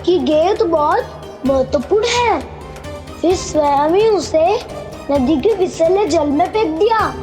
कि गेंद बहुत महत्वपूर्ण है, फिर स्वयं ही उसे नदी के विषैले जल में फेंक दिया।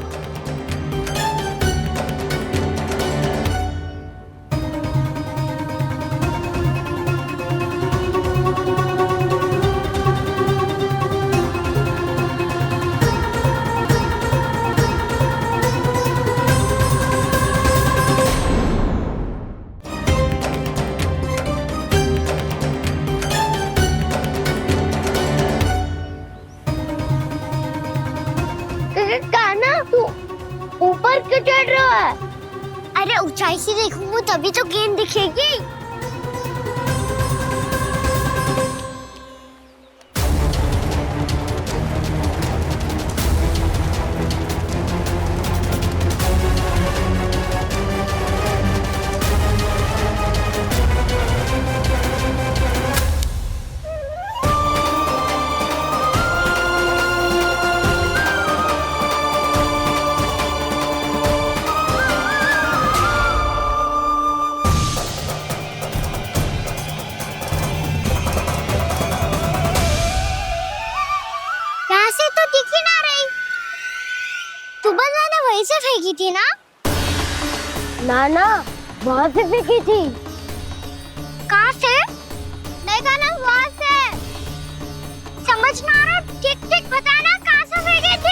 ऊपर क्यों चढ़ रहा है? अरे ऊंचाई से देखूंगा तभी तो गेंद दिखेगी। से फेंकी थी ना? ना वहाँ से फेंकी थी। कहाँ से? देखा ना वहाँ से। समझ में आ रहा? ठीक बताना कहाँ से फेंकी थी?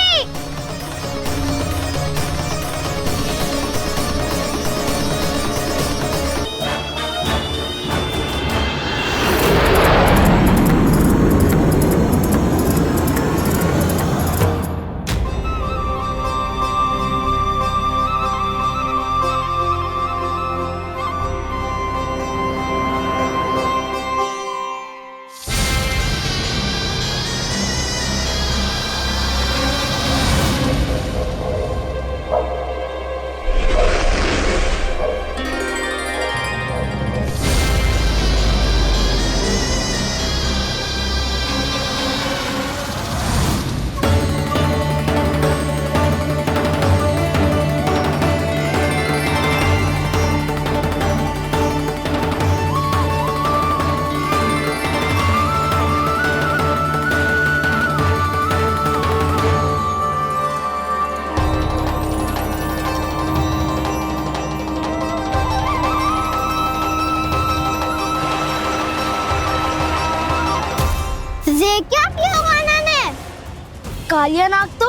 कालिया नाग तो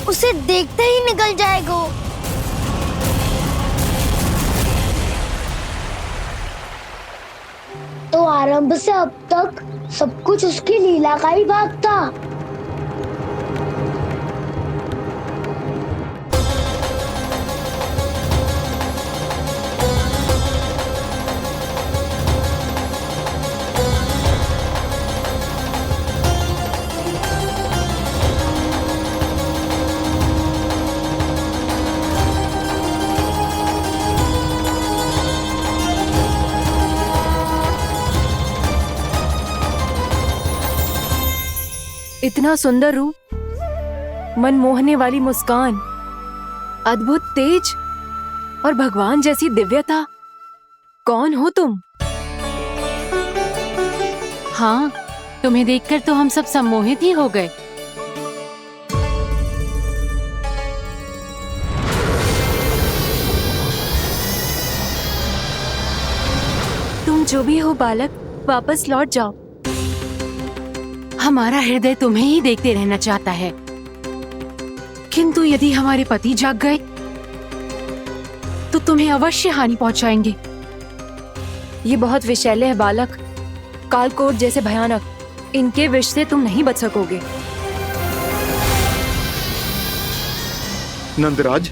उसे देखते ही निकल जाएगा। तो आरंभ से अब तक सब कुछ उसकी लीला का ही भाग था। इतना सुंदर रूप, मन मोहने वाली मुस्कान, अद्भुत तेज और भगवान जैसी दिव्यता। कौन हो तुम? हाँ, तुम्हें देखकर तो हम सब सम्मोहित ही हो गए। तुम जो भी हो बालक, वापस लौट जाओ। हमारा हृदय तुम्हें ही देखते रहना चाहता है, किंतु यदि हमारे पति जाग गए तो तुम्हें अवश्य हानि पहुंचाएंगे। ये बहुत विषैले है बालक, कालकोट जैसे भयानक। इनके विष से तुम नहीं बच सकोगे। नंदराज,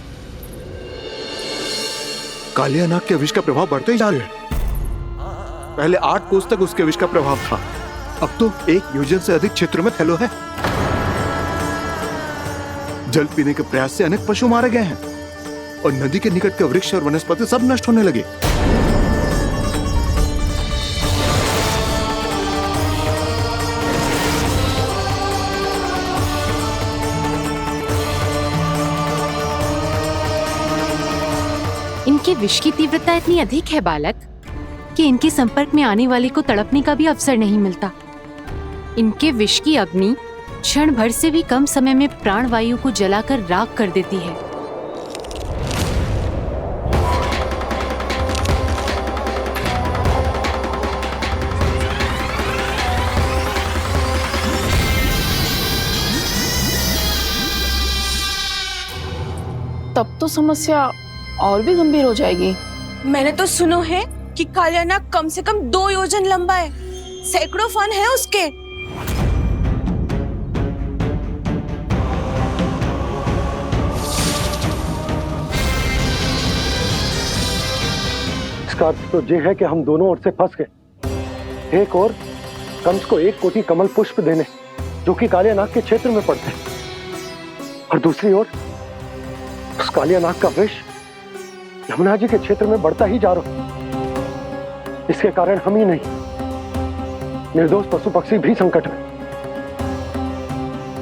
कालिया नाग के विष का प्रभाव बढ़ते ही जा रहा है। पहले 8 कोस तक उसके विष का प्रभाव था, अब तो 1 योजन से अधिक क्षेत्र में फैलो है। जल पीने के प्रयास से अनेक पशु मारे गए हैं और नदी के निकट के वृक्ष और वनस्पति सब नष्ट होने लगे। इनके विष की तीव्रता इतनी अधिक है बालक कि इनके संपर्क में आने वाले को तड़पने का भी अवसर नहीं मिलता। इनके विष की अग्नि क्षण भर से भी कम समय में प्राणवायु को जलाकर राख कर देती है। तब तो समस्या और भी गंभीर हो जाएगी। मैंने तो सुनो है कि कालिया नाग कम से कम 2 योजन लंबा है, सैकड़ों फन है उसके। इसका अर्थ तो ये है कि हम दोनों ओर से फंस गए। एक और कंस को 1 कोटि कमल पुष्प देने जो कि कालिया नाग के क्षेत्र में पड़ते हैं, और दूसरी ओर उस कालिया नाग का विष यमुना जी के क्षेत्र में बढ़ता ही जा रहा। इसके कारण हम ही नहीं, निर्दोष पशु पक्षी भी संकट में।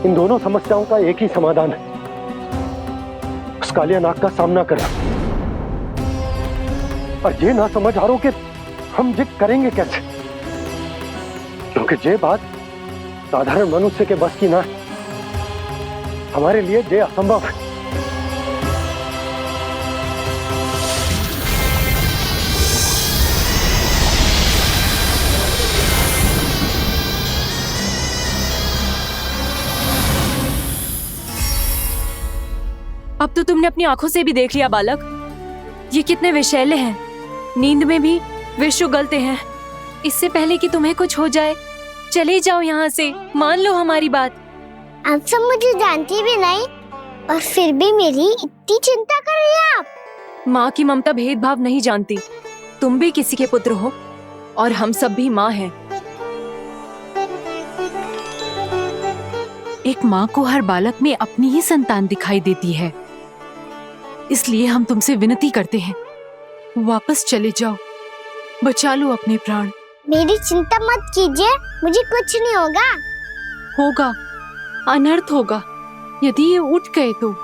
इन दोनों समस्याओं का एक ही समाधान है, उस कालिया नाग का सामना करना। और ये ना समझ आ रहा कि हम ये करेंगे कैसे, क्योंकि ये बात साधारण मनुष्य के बस की ना है। हमारे लिए ये असंभव है। अब तो तुमने अपनी आंखों से भी देख लिया बालक, ये कितने विषैले हैं। नींद में भी विष उगलते हैं। इससे पहले कि तुम्हें कुछ हो जाए, चले जाओ यहाँ से, मान लो हमारी बात। आप सब मुझे जानती भी नहीं और फिर भी मेरी इतनी चिंता कर रही हैं आप। माँ की ममता भेदभाव नहीं जानती। तुम भी किसी के पुत्र हो और हम सब भी माँ हैं। एक माँ को हर बालक में अपनी ही संतान दिखाई देती है, इसलिए हम तुमसे विनती करते हैं, वापस चले जाओ, बचा लो अपने प्राण। मेरी चिंता मत कीजिए, मुझे कुछ नहीं होगा। होगा, अनर्थ होगा यदि ये उठ गए तो।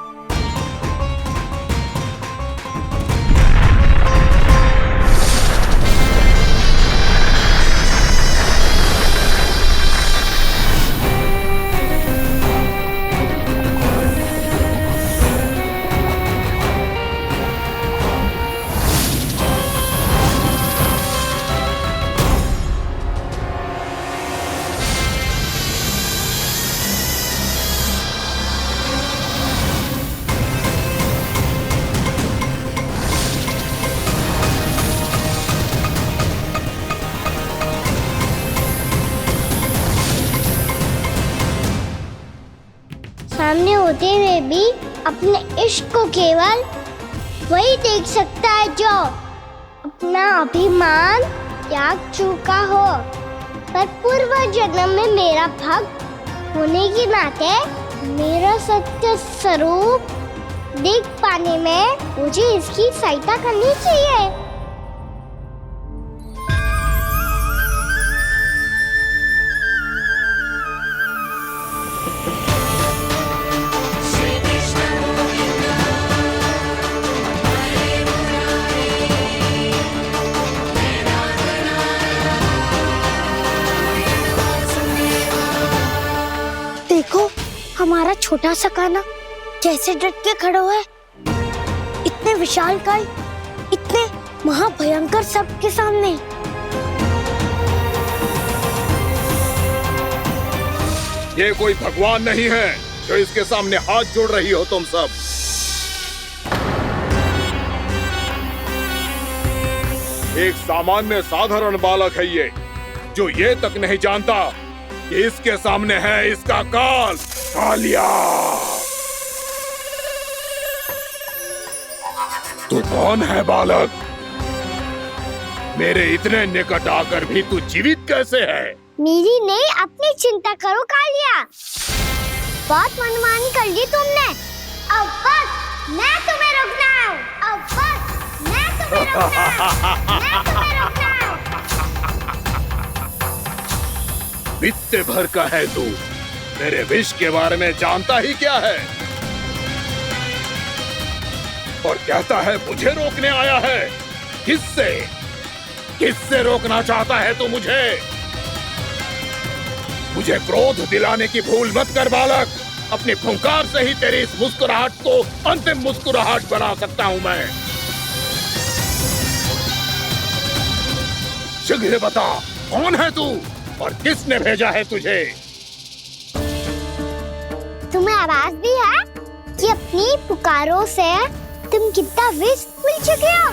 सामने होते हुए भी अपने इश्क को केवल वही देख सकता है जो अपना अभिमान त्याग चुका हो। पर पूर्व जन्म में मेरा भक्त होने के नाते मेरा सत्य स्वरूप देख पाने में मुझे इसकी सहायता करनी चाहिए। देखो हमारा छोटा सा कान्हा कैसे डट के खड़ा हुआ है, इतने विशालकाय, इतने महाभयंकर सबके सामने। ये कोई भगवान नहीं है जो इसके सामने हाथ जोड़ रही हो तुम सब। एक सामान्य साधारण बालक है ये, जो ये तक नहीं जानता कि इसके सामने है इसका काल, कालिया। तू कौन है बालक? मेरे इतने निकट आकर भी तू जीवित कैसे है? मेरी नहीं, अपनी चिंता करो कालिया। बहुत मनमानी कर ली तुमने। अब बस मैं तुम्हें रोकना हूँ। अब बस मैं तुम्हें रोकना हूँ। बित्ते भर का है तू, मेरे विष के बारे में जानता ही क्या है? और कहता है मुझे रोकने आया है। किससे? किससे रोकना चाहता है तू मुझे? मुझे क्रोध दिलाने की भूल मत कर बालक। अपनी फुंकार से ही तेरी इस मुस्कुराहट को अंतिम मुस्कुराहट बना सकता हूं मैं। शीघ्र बता, कौन है तू और किसने भेजा है तुझे? तुम्हें आवाज भी है कि अपनी पुकारों से तुम कितना विष भूल चुके हो।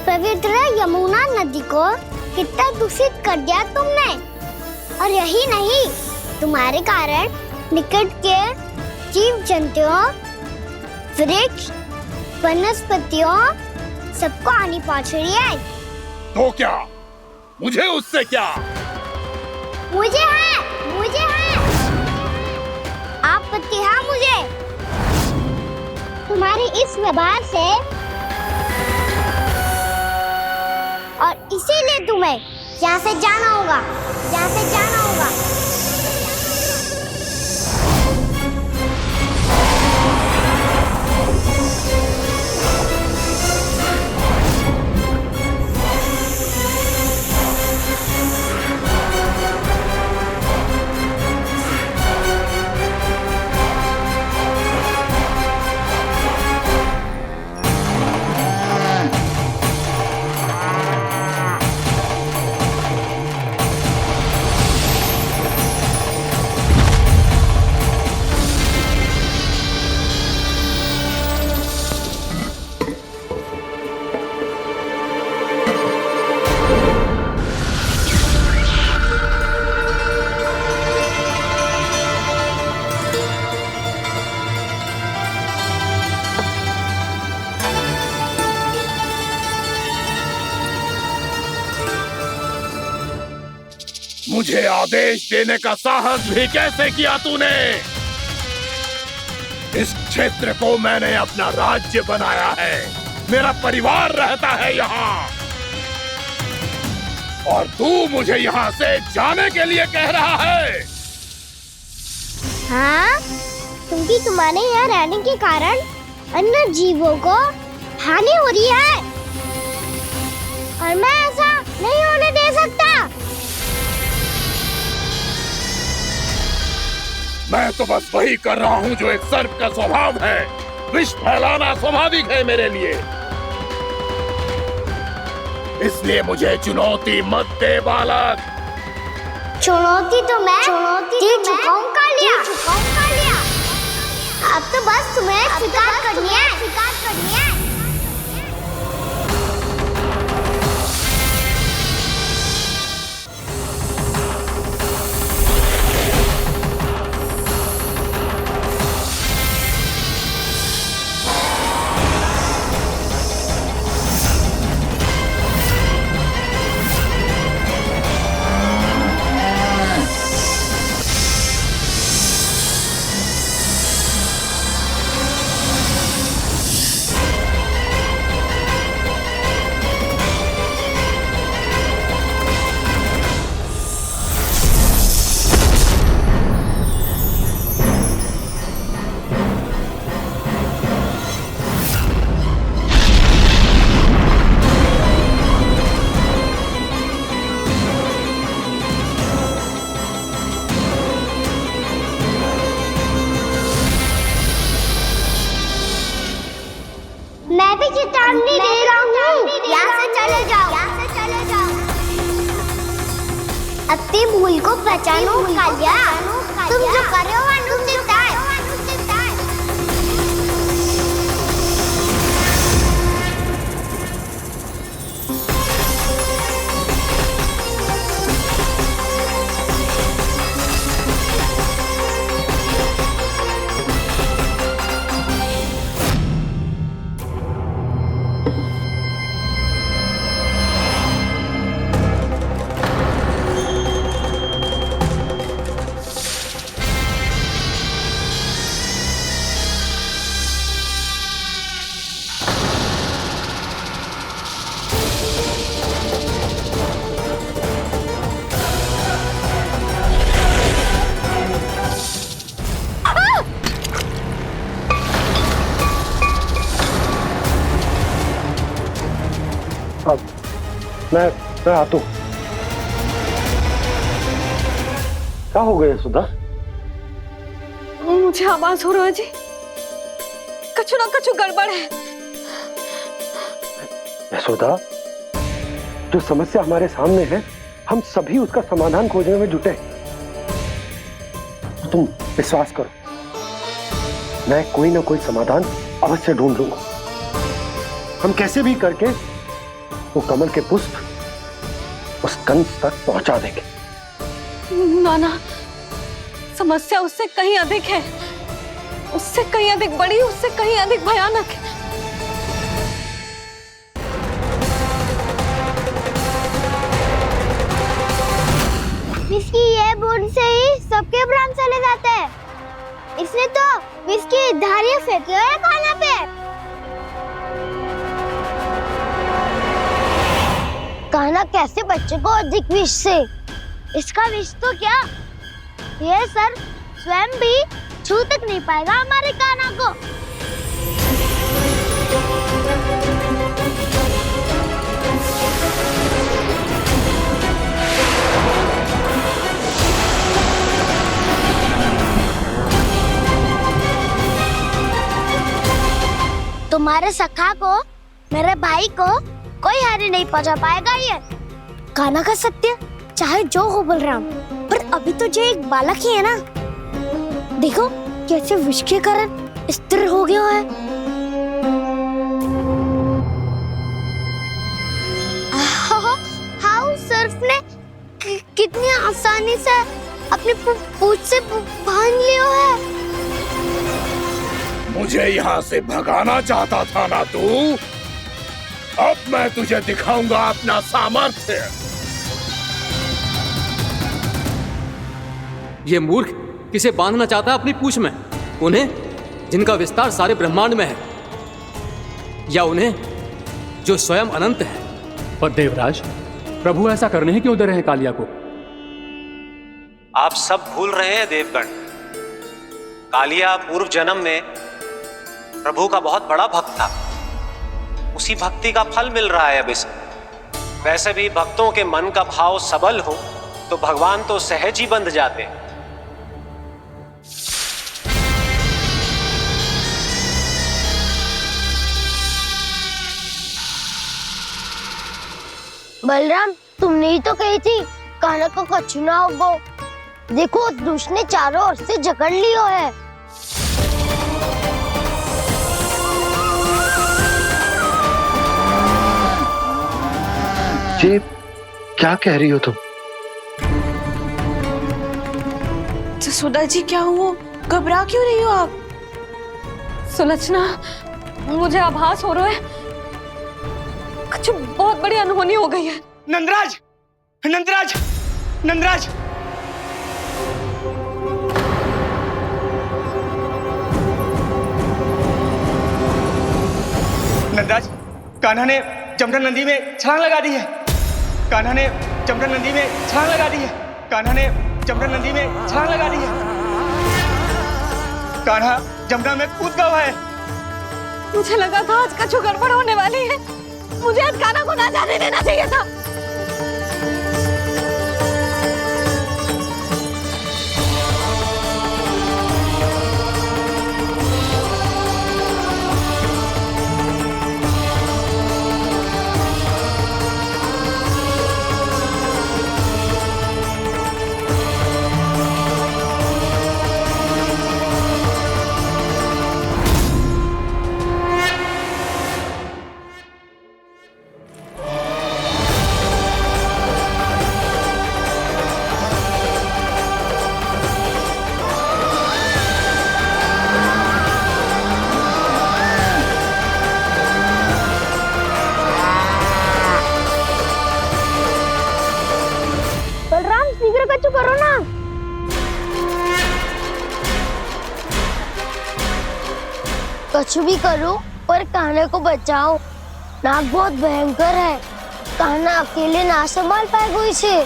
पवित्र यमुना नदी को कितना दूषित कर दिया तुमने। और यही नहीं, तुम्हारे कारण निकट के जीव जंतुओं, वृक्ष, वनस्पतियों सबको हानि पहुंच रही है। तो क्या? मुझे उससे क्या? मुझे है, आपत्ति है मुझे तुम्हारे इस व्यवहार से, और इसीलिए तुम्हें यहाँ से जाना होगा। मुझे आदेश देने का साहस भी कैसे किया तूने? इस क्षेत्र को मैंने अपना राज्य बनाया है, मेरा परिवार रहता है यहाँ, और तू मुझे यहाँ से जाने के लिए कह रहा है? हाँ, क्योंकि तुम्हारे यहाँ रहने के कारण अन्य जीवों को हानि हो रही है, और मैं ऐसा नहीं होने दे सकता। मैं तो बस वही कर रहा हूँ जो एक सर्प का स्वभाव है। विष फैलाना स्वाभाविक है मेरे लिए, इसलिए मुझे चुनौती मत दे बालक। चुनौती तो मैं दे चुका हूँ कालिया। अब तो बस तुम्हें स्वीकार करनी है। चेतावनी दे रहा हूँ, यहाँ से चले जाओ, यहाँ से चले जाओ। अपनी भूल को पहचानो कालिया, तुम जो कर रहे हो अनुचित है। मैं आता हूँ। क्या हो गया सुधा? मुझे आवाज हो रहा है जी, कछु ना कछु गड़बड़ है। यशोदा, जो समस्या हमारे सामने है, हम सभी उसका समाधान खोजने में जुटे। तुम विश्वास करो, मैं कोई ना कोई समाधान अवश्य ढूंढ लूंगा। हम कैसे भी करके वो कमल के पुष्प उस कंस तक पहुंचा देंगे। नाना, समस्या उससे कहीं अधिक है, उससे कहीं अधिक बड़ी, उससे कहीं अधिक भयानक है। इसकी ये बूंद से ही सबके प्राण चले जाते हैं। इसने तो विष की धारियां फेंकी है कान्हा पे। कान्हा कैसे बच्चे को अधिक विष से? इसका विष तो क्या, ये सर स्वयं भी छू तक नहीं पाएगा हमारे कान्हा को। तुम्हारे सखा को, मेरे भाई को कोई हानि नहीं पहुंचा पाएगा। ये कान्हा का सत्य चाहे जो हो बलराम, पर अभी तो जो एक बालक ही है ना। देखो कैसे विष के कारण स्थिर हो गया है। हाउ सर्फ ने कितनी आसानी से अपनी पूंछ से बांध लिया है। मुझे यहाँ से भगाना चाहता था ना तू? अब मैं तुझे दिखाऊंगा अपना सामर्थ्य। ये मूर्ख किसे बांधना चाहता है अपनी पूंछ में? उन्हें जिनका विस्तार सारे ब्रह्मांड में है, या उन्हें जो स्वयं अनंत है? पर देवराज, प्रभु ऐसा करने ही क्यों दे रहे हैं कालिया को? आप सब भूल रहे हैं देवगण, कालिया पूर्व जन्म में प्रभु का बहुत बड़ा भक्त था। उसी भक्ति का फल मिल रहा है अब इसे। वैसे भी भक्तों के मन का भाव सबल हो तो भगवान तो सहज ही बंध जाते। बलराम, तुमने ही तो कही थी कान्हा को कछु ना होगो। देखो दुष्ट ने चारों ओर से जकड़ लियो है। ये क्या कह रही हो तुम? सुधा जी, क्या हुआ? घबरा क्यों रही हो आप? सुलक्षणा, मुझे आभास हो रहा है कुछ बहुत बड़ी अनहोनी हो गई है। नंदराज, नंदराज, नंदराज! नंदराज, कान्हा ने जमुना नदी में छलांग लगा दी है। कान्हा ने जमुना नदी में छलांग लगा दी है। कान्हा ने जमुना नदी में छलांग लगा दी है। कान्हा जमुना में कूद गया है। मुझे लगा था आज कछु गड़बड़ होने वाली है। मुझे आज कान्हा को ना जाने देना चाहिए था। कुछ भी करो पर कान्हा को बचाओ। नाग बहुत भयंकर है, कान्हा अकेले ना संभाल पाएगा इसे।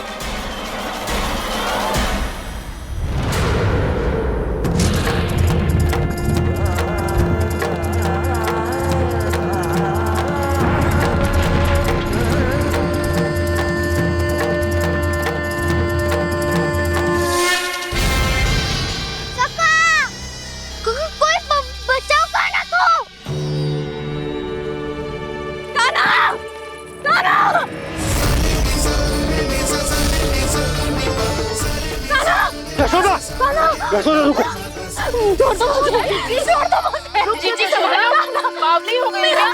यशोदा रुको। छोड़ दो मुझे, छोड़ दो मुझे। जीजी संभालो, बावली हो गई क्या?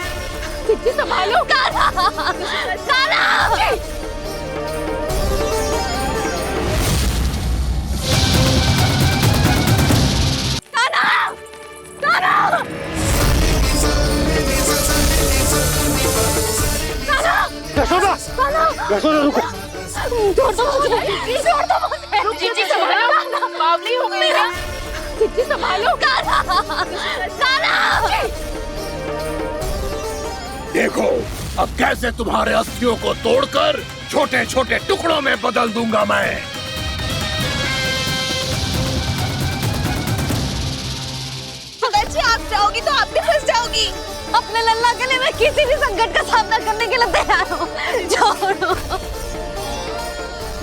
जीजी संभालो। कान्हा, कान्हा। यशोदा, यशोदा रुको। छोड़ दो मुझे, छोड़ दो मुझे। जीजी संभालो, बावली हो गई क्या? जीजी संभालो। कान्हा, कान्हा। देखो अब कैसे तुम्हारे अस्थियों को तोड़कर छोटे छोटे टुकड़ों में बदल दूंगा मैं। जी आप जाओगी तो आप भी फंस जाओगी। अपने लल्ला के लिए मैं किसी भी संकट का सामना करने के लिए तैयार हूँ। छोड़ो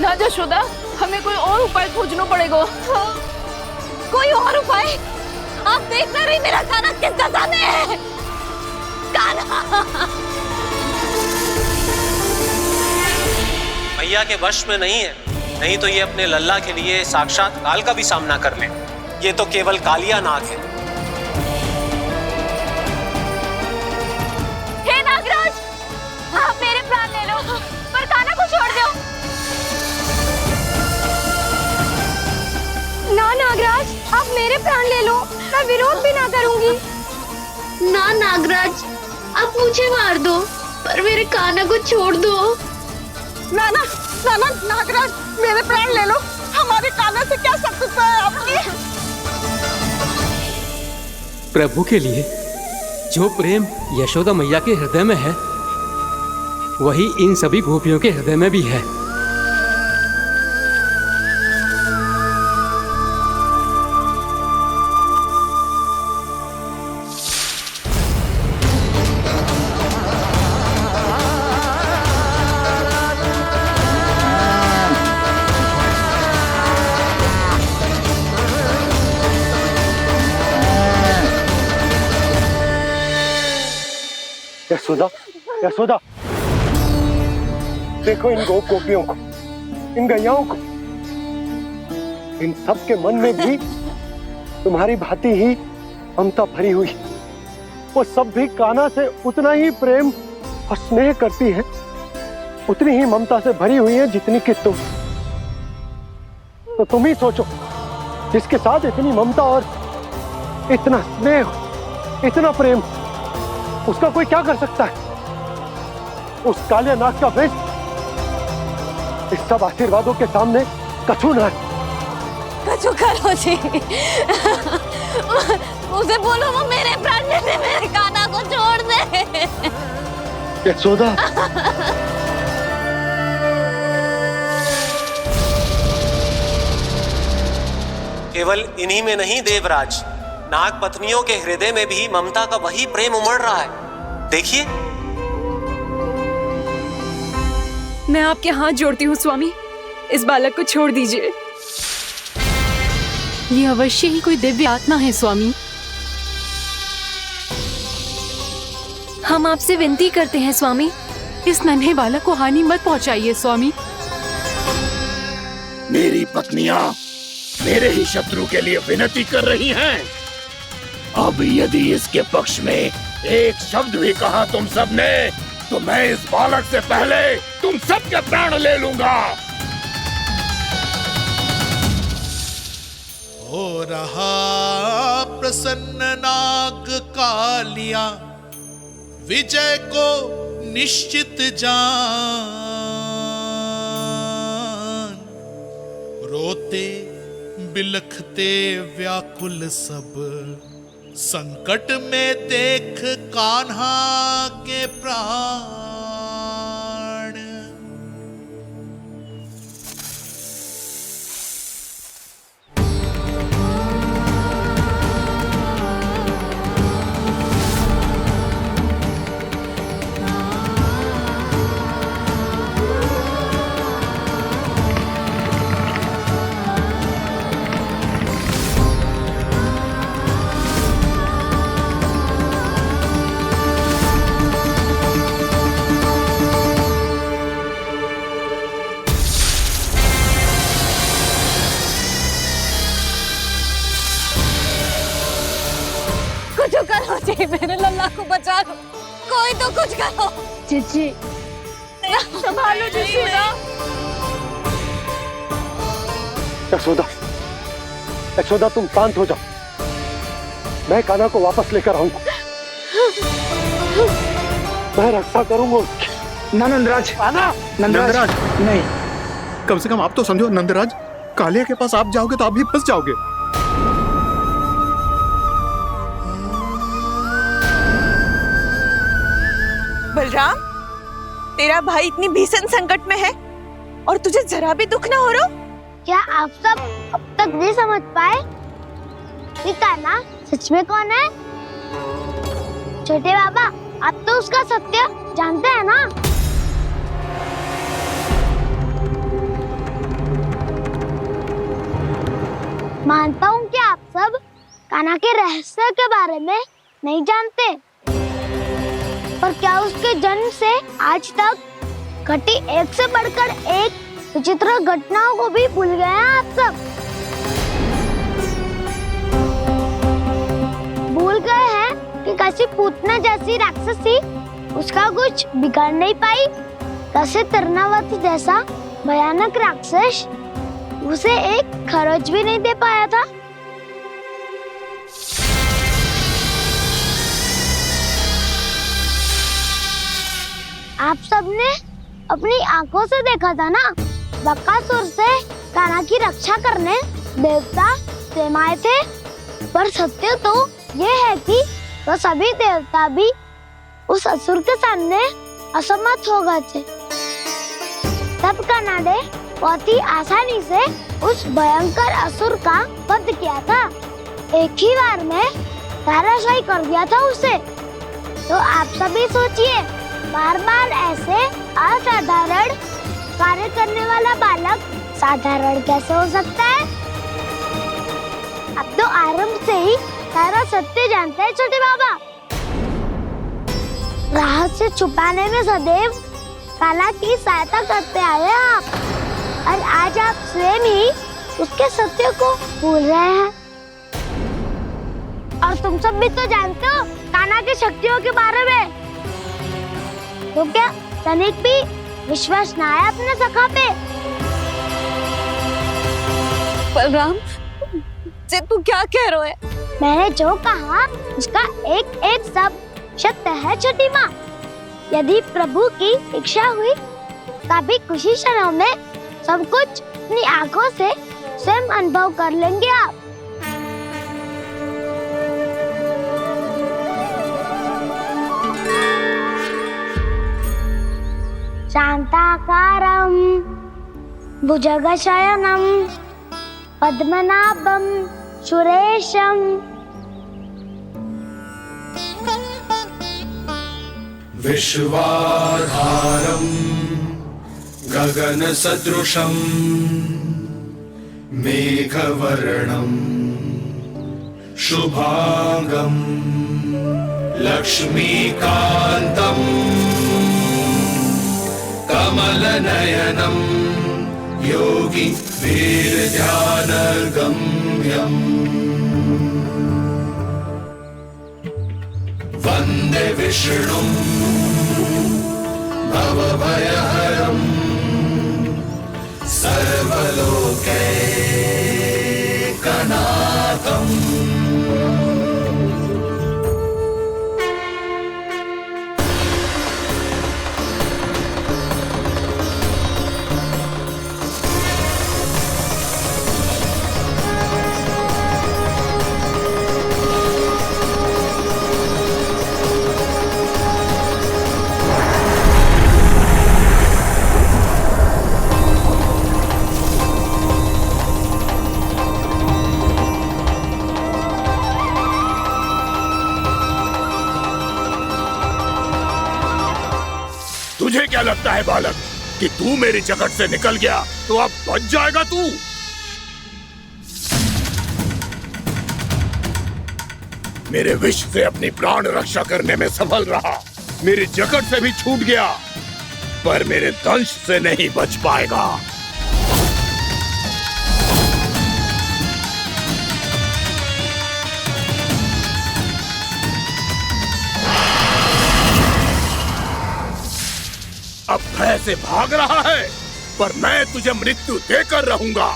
ना यशोदा, हमें कोई और उपाय खोजना पड़ेगा। कोई और उपाय? आप देख ना रही मेरा कान्हा किस दशा में है। कान्हा मैया के वश में नहीं है, नहीं तो ये अपने लल्ला के लिए साक्षात काल का भी सामना कर ले। ये तो केवल कालिया नाग है। हे नागराज, आप मेरे प्राण ले लो पर कान्हा को छोड़ दो। ना नागराज, आप मेरे प्राण ले लो, मैं विरोध भी ना करूंगी। ना नागराज, आप मुझे मार दो पर मेरे कान्हा को छोड़ दो। ना ना ना ना नागराज, मेरे प्राण ले लो, हमारे कान्हा से क्या शत्रुता है आपकी? प्रभु के लिए जो प्रेम यशोदा मैया के हृदय में है, वही इन सभी गोपियों के हृदय में भी है। यशोदा, यशोदा, देखो इन गोपियों को, इन गैयाओं को, इन सब के मन में भी तुम्हारी भांति ही ममता भरी हुई। वो सब भी कान्हा से उतना ही प्रेम और स्नेह करती है, उतनी ही ममता से भरी हुई है जितनी कि तुम। तो तुम ही सोचो, जिसके साथ इतनी ममता और इतना स्नेह, इतना प्रेम, उसका कोई क्या कर सकता है? उस कालिया नाग का वेश इस सब आशीर्वादों के सामने कछु न है। कछु करो जी। उसे बोलो वो मेरे प्राण ले ले, मेरे कान्हा को छोड़ दे। यशोदा, केवल इन्हीं में नहीं देवराज, नाग पत्नियों के हृदय में भी ममता का वही प्रेम उमड़ रहा है। देखिए। मैं आपके हाथ जोड़ती हूँ स्वामी, इस बालक को छोड़ दीजिए। ये अवश्य ही कोई दिव्य आत्मा है स्वामी। हम आपसे विनती करते हैं स्वामी, इस नन्हे बालक को हानि मत पहुंचाइए स्वामी। मेरी पत्नियां मेरे ही शत्रु के लिए विनती कर रही हैं। अब यदि इसके पक्ष में एक शब्द भी कहा तुम सबने, तो मैं इस बालक से पहले तुम सबके प्राण ले लूंगा। हो रहा प्रसन्न नाग कालिया, विजय को निश्चित जान। रोते बिलखते व्याकुल सब संकट में देख कान्हा के प्राण। कुछ करो जी, मेरे लल्ला को बचा लो, कोई तो कुछ करो। जीजी संभालो जीजी ना। यशोदा, यशोदा तुम शांत हो जाओ, मैं कान्हा को वापस लेकर आऊंगा, मैं रक्षा करूंगा उसकी। ना नंदराज, नंदराज नहीं, कम से कम आप तो समझो नंदराज, कालिया के पास आप जाओगे तो आप भी फंस जाओगे। बलराम, तेरा भाई इतनी भीषण संकट में है और तुझे जरा भी दुख ना हो रहा? क्या आप सब अब तक नहीं समझ पाए कि कान्हा सच में कौन है? छोटे बाबा, आप तो उसका सत्य जानते हैं ना? मानता हूँ कि आप सब कान्हा के रहस्य के बारे में नहीं जानते, पर क्या उसके जन्म से आज तक घटी एक से बढ़कर एक विचित्र घटनाओं को भी भूल गए हैं आप सब? भूल गए हैं कि कैसी पूतना जैसी राक्षसी उसका कुछ बिगाड़ नहीं पाई, कैसे तरनावती जैसा भयानक राक्षस उसे एक खरोच भी नहीं दे पाया था। आप सबने अपनी आंखों से देखा था ना, बकासुर से कान्हा की रक्षा करने देवता स्वयं आए थे, पर सत्य तो ये है कि वो सभी देवता भी उस असुर के सामने असमर्थ हो गए थे। तब कान्हा ने बहुत ही आसानी से उस भयंकर असुर का वध किया था, एक ही बार में धराशायी कर दिया था उसे। तो आप सभी सोचिए, बार बार ऐसे असाधारण कार्य करने वाला बालक साधारण कैसे हो सकता है? अब तो आरंभ से ही सारा सत्य जानते हैं छोटे बाबा। रहस्य छुपाने में सदैव कान्हा की सहायता करते आए हैं आप, और आज आप स्वयं ही उसके सत्य को भूल रहे हैं। और तुम सब भी तो जानते हो कान्हा की शक्तियों के बारे में, तो क्या तनिक भी विश्वास ना है अपने सखा पे? बलराम जी, तू क्या कह रहे है? मैंने जो कहा उसका एक एक शब्द सत्य है छोटी माँ। यदि प्रभु की इच्छा हुई तभी कुछ ही क्षणों में सब कुछ अपनी आंखों से स्वयं अनुभव कर लेंगे आप। शांताकारं भुजगशयनं पद्मनाभं सुरेशं विश्वाधारं गगनसदृशं मेघवर्णं शुभांगं लक्ष्मीकान्तं कमलनयनं योगी वीरध्यानगम्यं वन्दे विष्णुं भवभयहरं सर्वलोकैकनाथम् तुझे क्या लगता है बालक कि तू मेरी जगत से निकल गया तो अब बच जाएगा तू? मेरे विष से अपनी प्राण रक्षा करने में सफल रहा, मेरी जगत से भी छूट गया, पर मेरे दंश से नहीं बच पाएगा। अब भय से भाग रहा है, पर मैं तुझे मृत्यु देकर रहूंगा।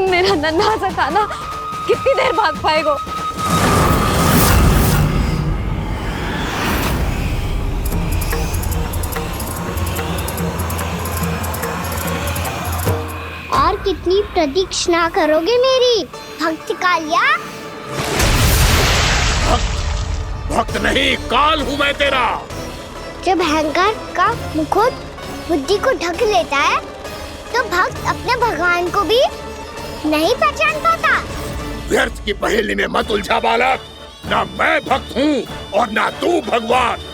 मेरा नन्हा सा कान्हा कितनी देर भाग पाएगा? और कितनी प्रतीक्षा करोगे मेरी भक्त कालिया? भक्त नहीं, काल हूं मैं तेरा। जब अहंकार का मुकुट बुद्धि को ढक लेता है तो भक्त अपने भगवान को भी नहीं पहचान पाता। व्यर्थ की पहेली में मत उलझा बालक, ना मैं भक्त हूँ और ना तू भगवान।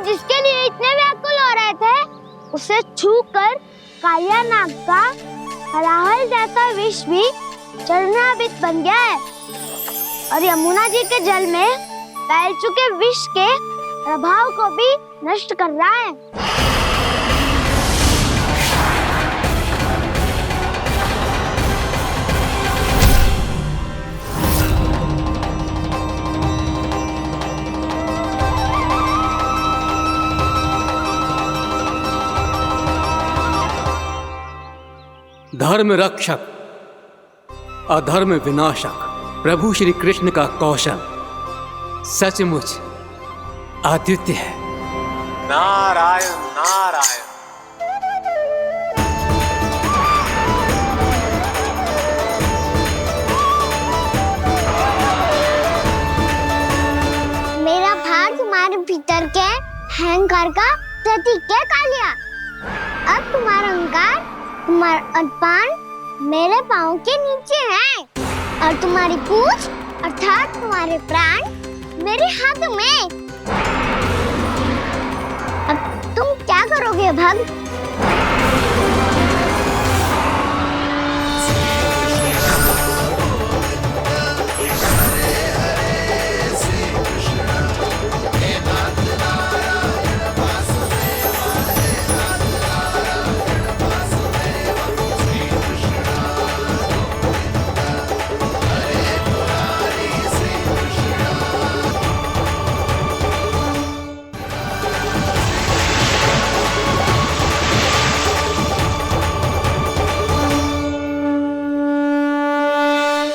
जिसके लिए इतने व्याकुल हो रहे थे, उसे छूकर कालिया नाग का हलाहल जैसा विष भी चरणामृत बन गया है और यमुना जी के जल में फैल चुके विष के प्रभाव को भी नष्ट कर रहा है। धर्म रक्षक, अधर्म विनाशक प्रभु श्री कृष्ण का कौशल सचमुच आदित्य है। नारायण नारायण। मेरा भार तुम्हारे भीतर के अहंकार का प्रतीक है कालिया। अब तुम्हारा अहंकार, तुम्हारा अनपान मेरे पाँव के नीचे है और तुम्हारी पूंछ अर्थात तुम्हारे प्राण मेरे हाथ में। अब तुम क्या करोगे भक्त?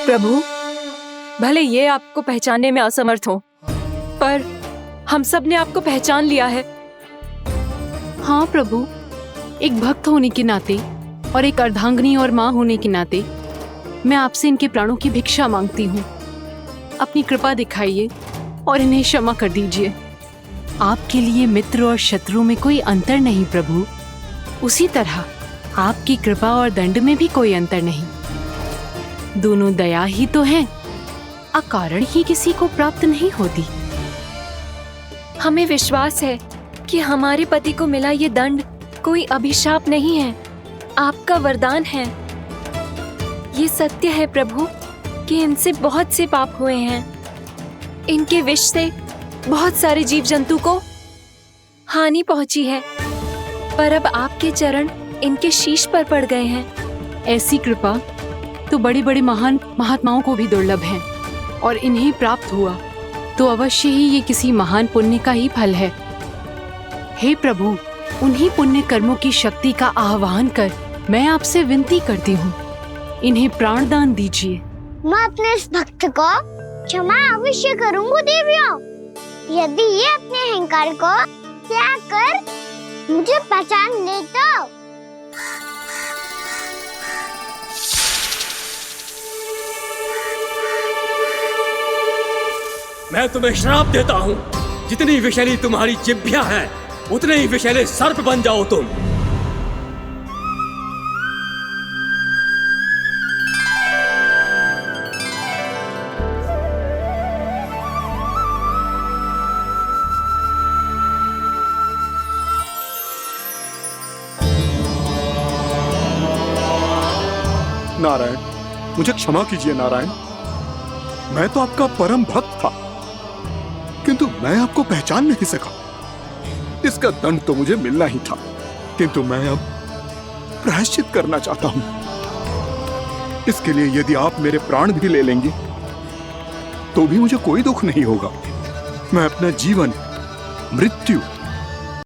प्रभु, भले ये आपको पहचानने में असमर्थ हो, पर हम सब ने आपको पहचान लिया है। हाँ प्रभु, एक भक्त होने के नाते और एक अर्धांगिनी और माँ होने के नाते मैं आपसे इनके प्राणों की भिक्षा मांगती हूँ। अपनी कृपा दिखाइए और इन्हें क्षमा कर दीजिए। आपके लिए मित्र और शत्रु में कोई अंतर नहीं प्रभु। उसी तरह आपकी कृपा और दंड में भी कोई अंतर नहीं। दोनों दया ही तो हैं, अकारण ही किसी को प्राप्त नहीं होती। हमें विश्वास है कि हमारे पति को मिला ये दंड कोई अभिशाप नहीं है, आपका वरदान है। ये सत्य है प्रभु कि इनसे बहुत से पाप हुए हैं। इनके विष से बहुत सारे जीव जंतु को हानि पहुंची है, पर अब आपके चरण इनके शीश पर पड़ गए हैं। ऐसी कृपा तो बड़े बड़े महान महात्माओं को भी दुर्लभ है, और इन्हें प्राप्त हुआ तो अवश्य ही ये किसी महान पुण्य का ही फल है। हे प्रभु, उन्हीं पुण्य कर्मों की शक्ति का आह्वान कर मैं आपसे विनती करती हूँ, इन्हें प्राणदान दीजिए। मैं अपने इस भक्त को क्षमा अवश्य करूंगी देवियों, यदि ये अपने अहंकार को त्याग कर मुझे पहचान ले तो। मैं तुम्हें श्राप देता हूँ, जितनी विषैली तुम्हारी जिह्वा है उतने ही विषैले सर्प बन जाओ तुम। नारायण, मुझे क्षमा कीजिए नारायण। मैं तो आपका परम भक्त था, किंतु मैं आपको पहचान नहीं सका। इसका दंड तो मुझे मिलना ही था, किंतु मैं अब प्रायश्चित करना चाहता हूं। इसके लिए यदि आप मेरे प्राण भी ले लेंगे तो भी मुझे कोई दुख नहीं होगा। मैं अपना जीवन, मृत्यु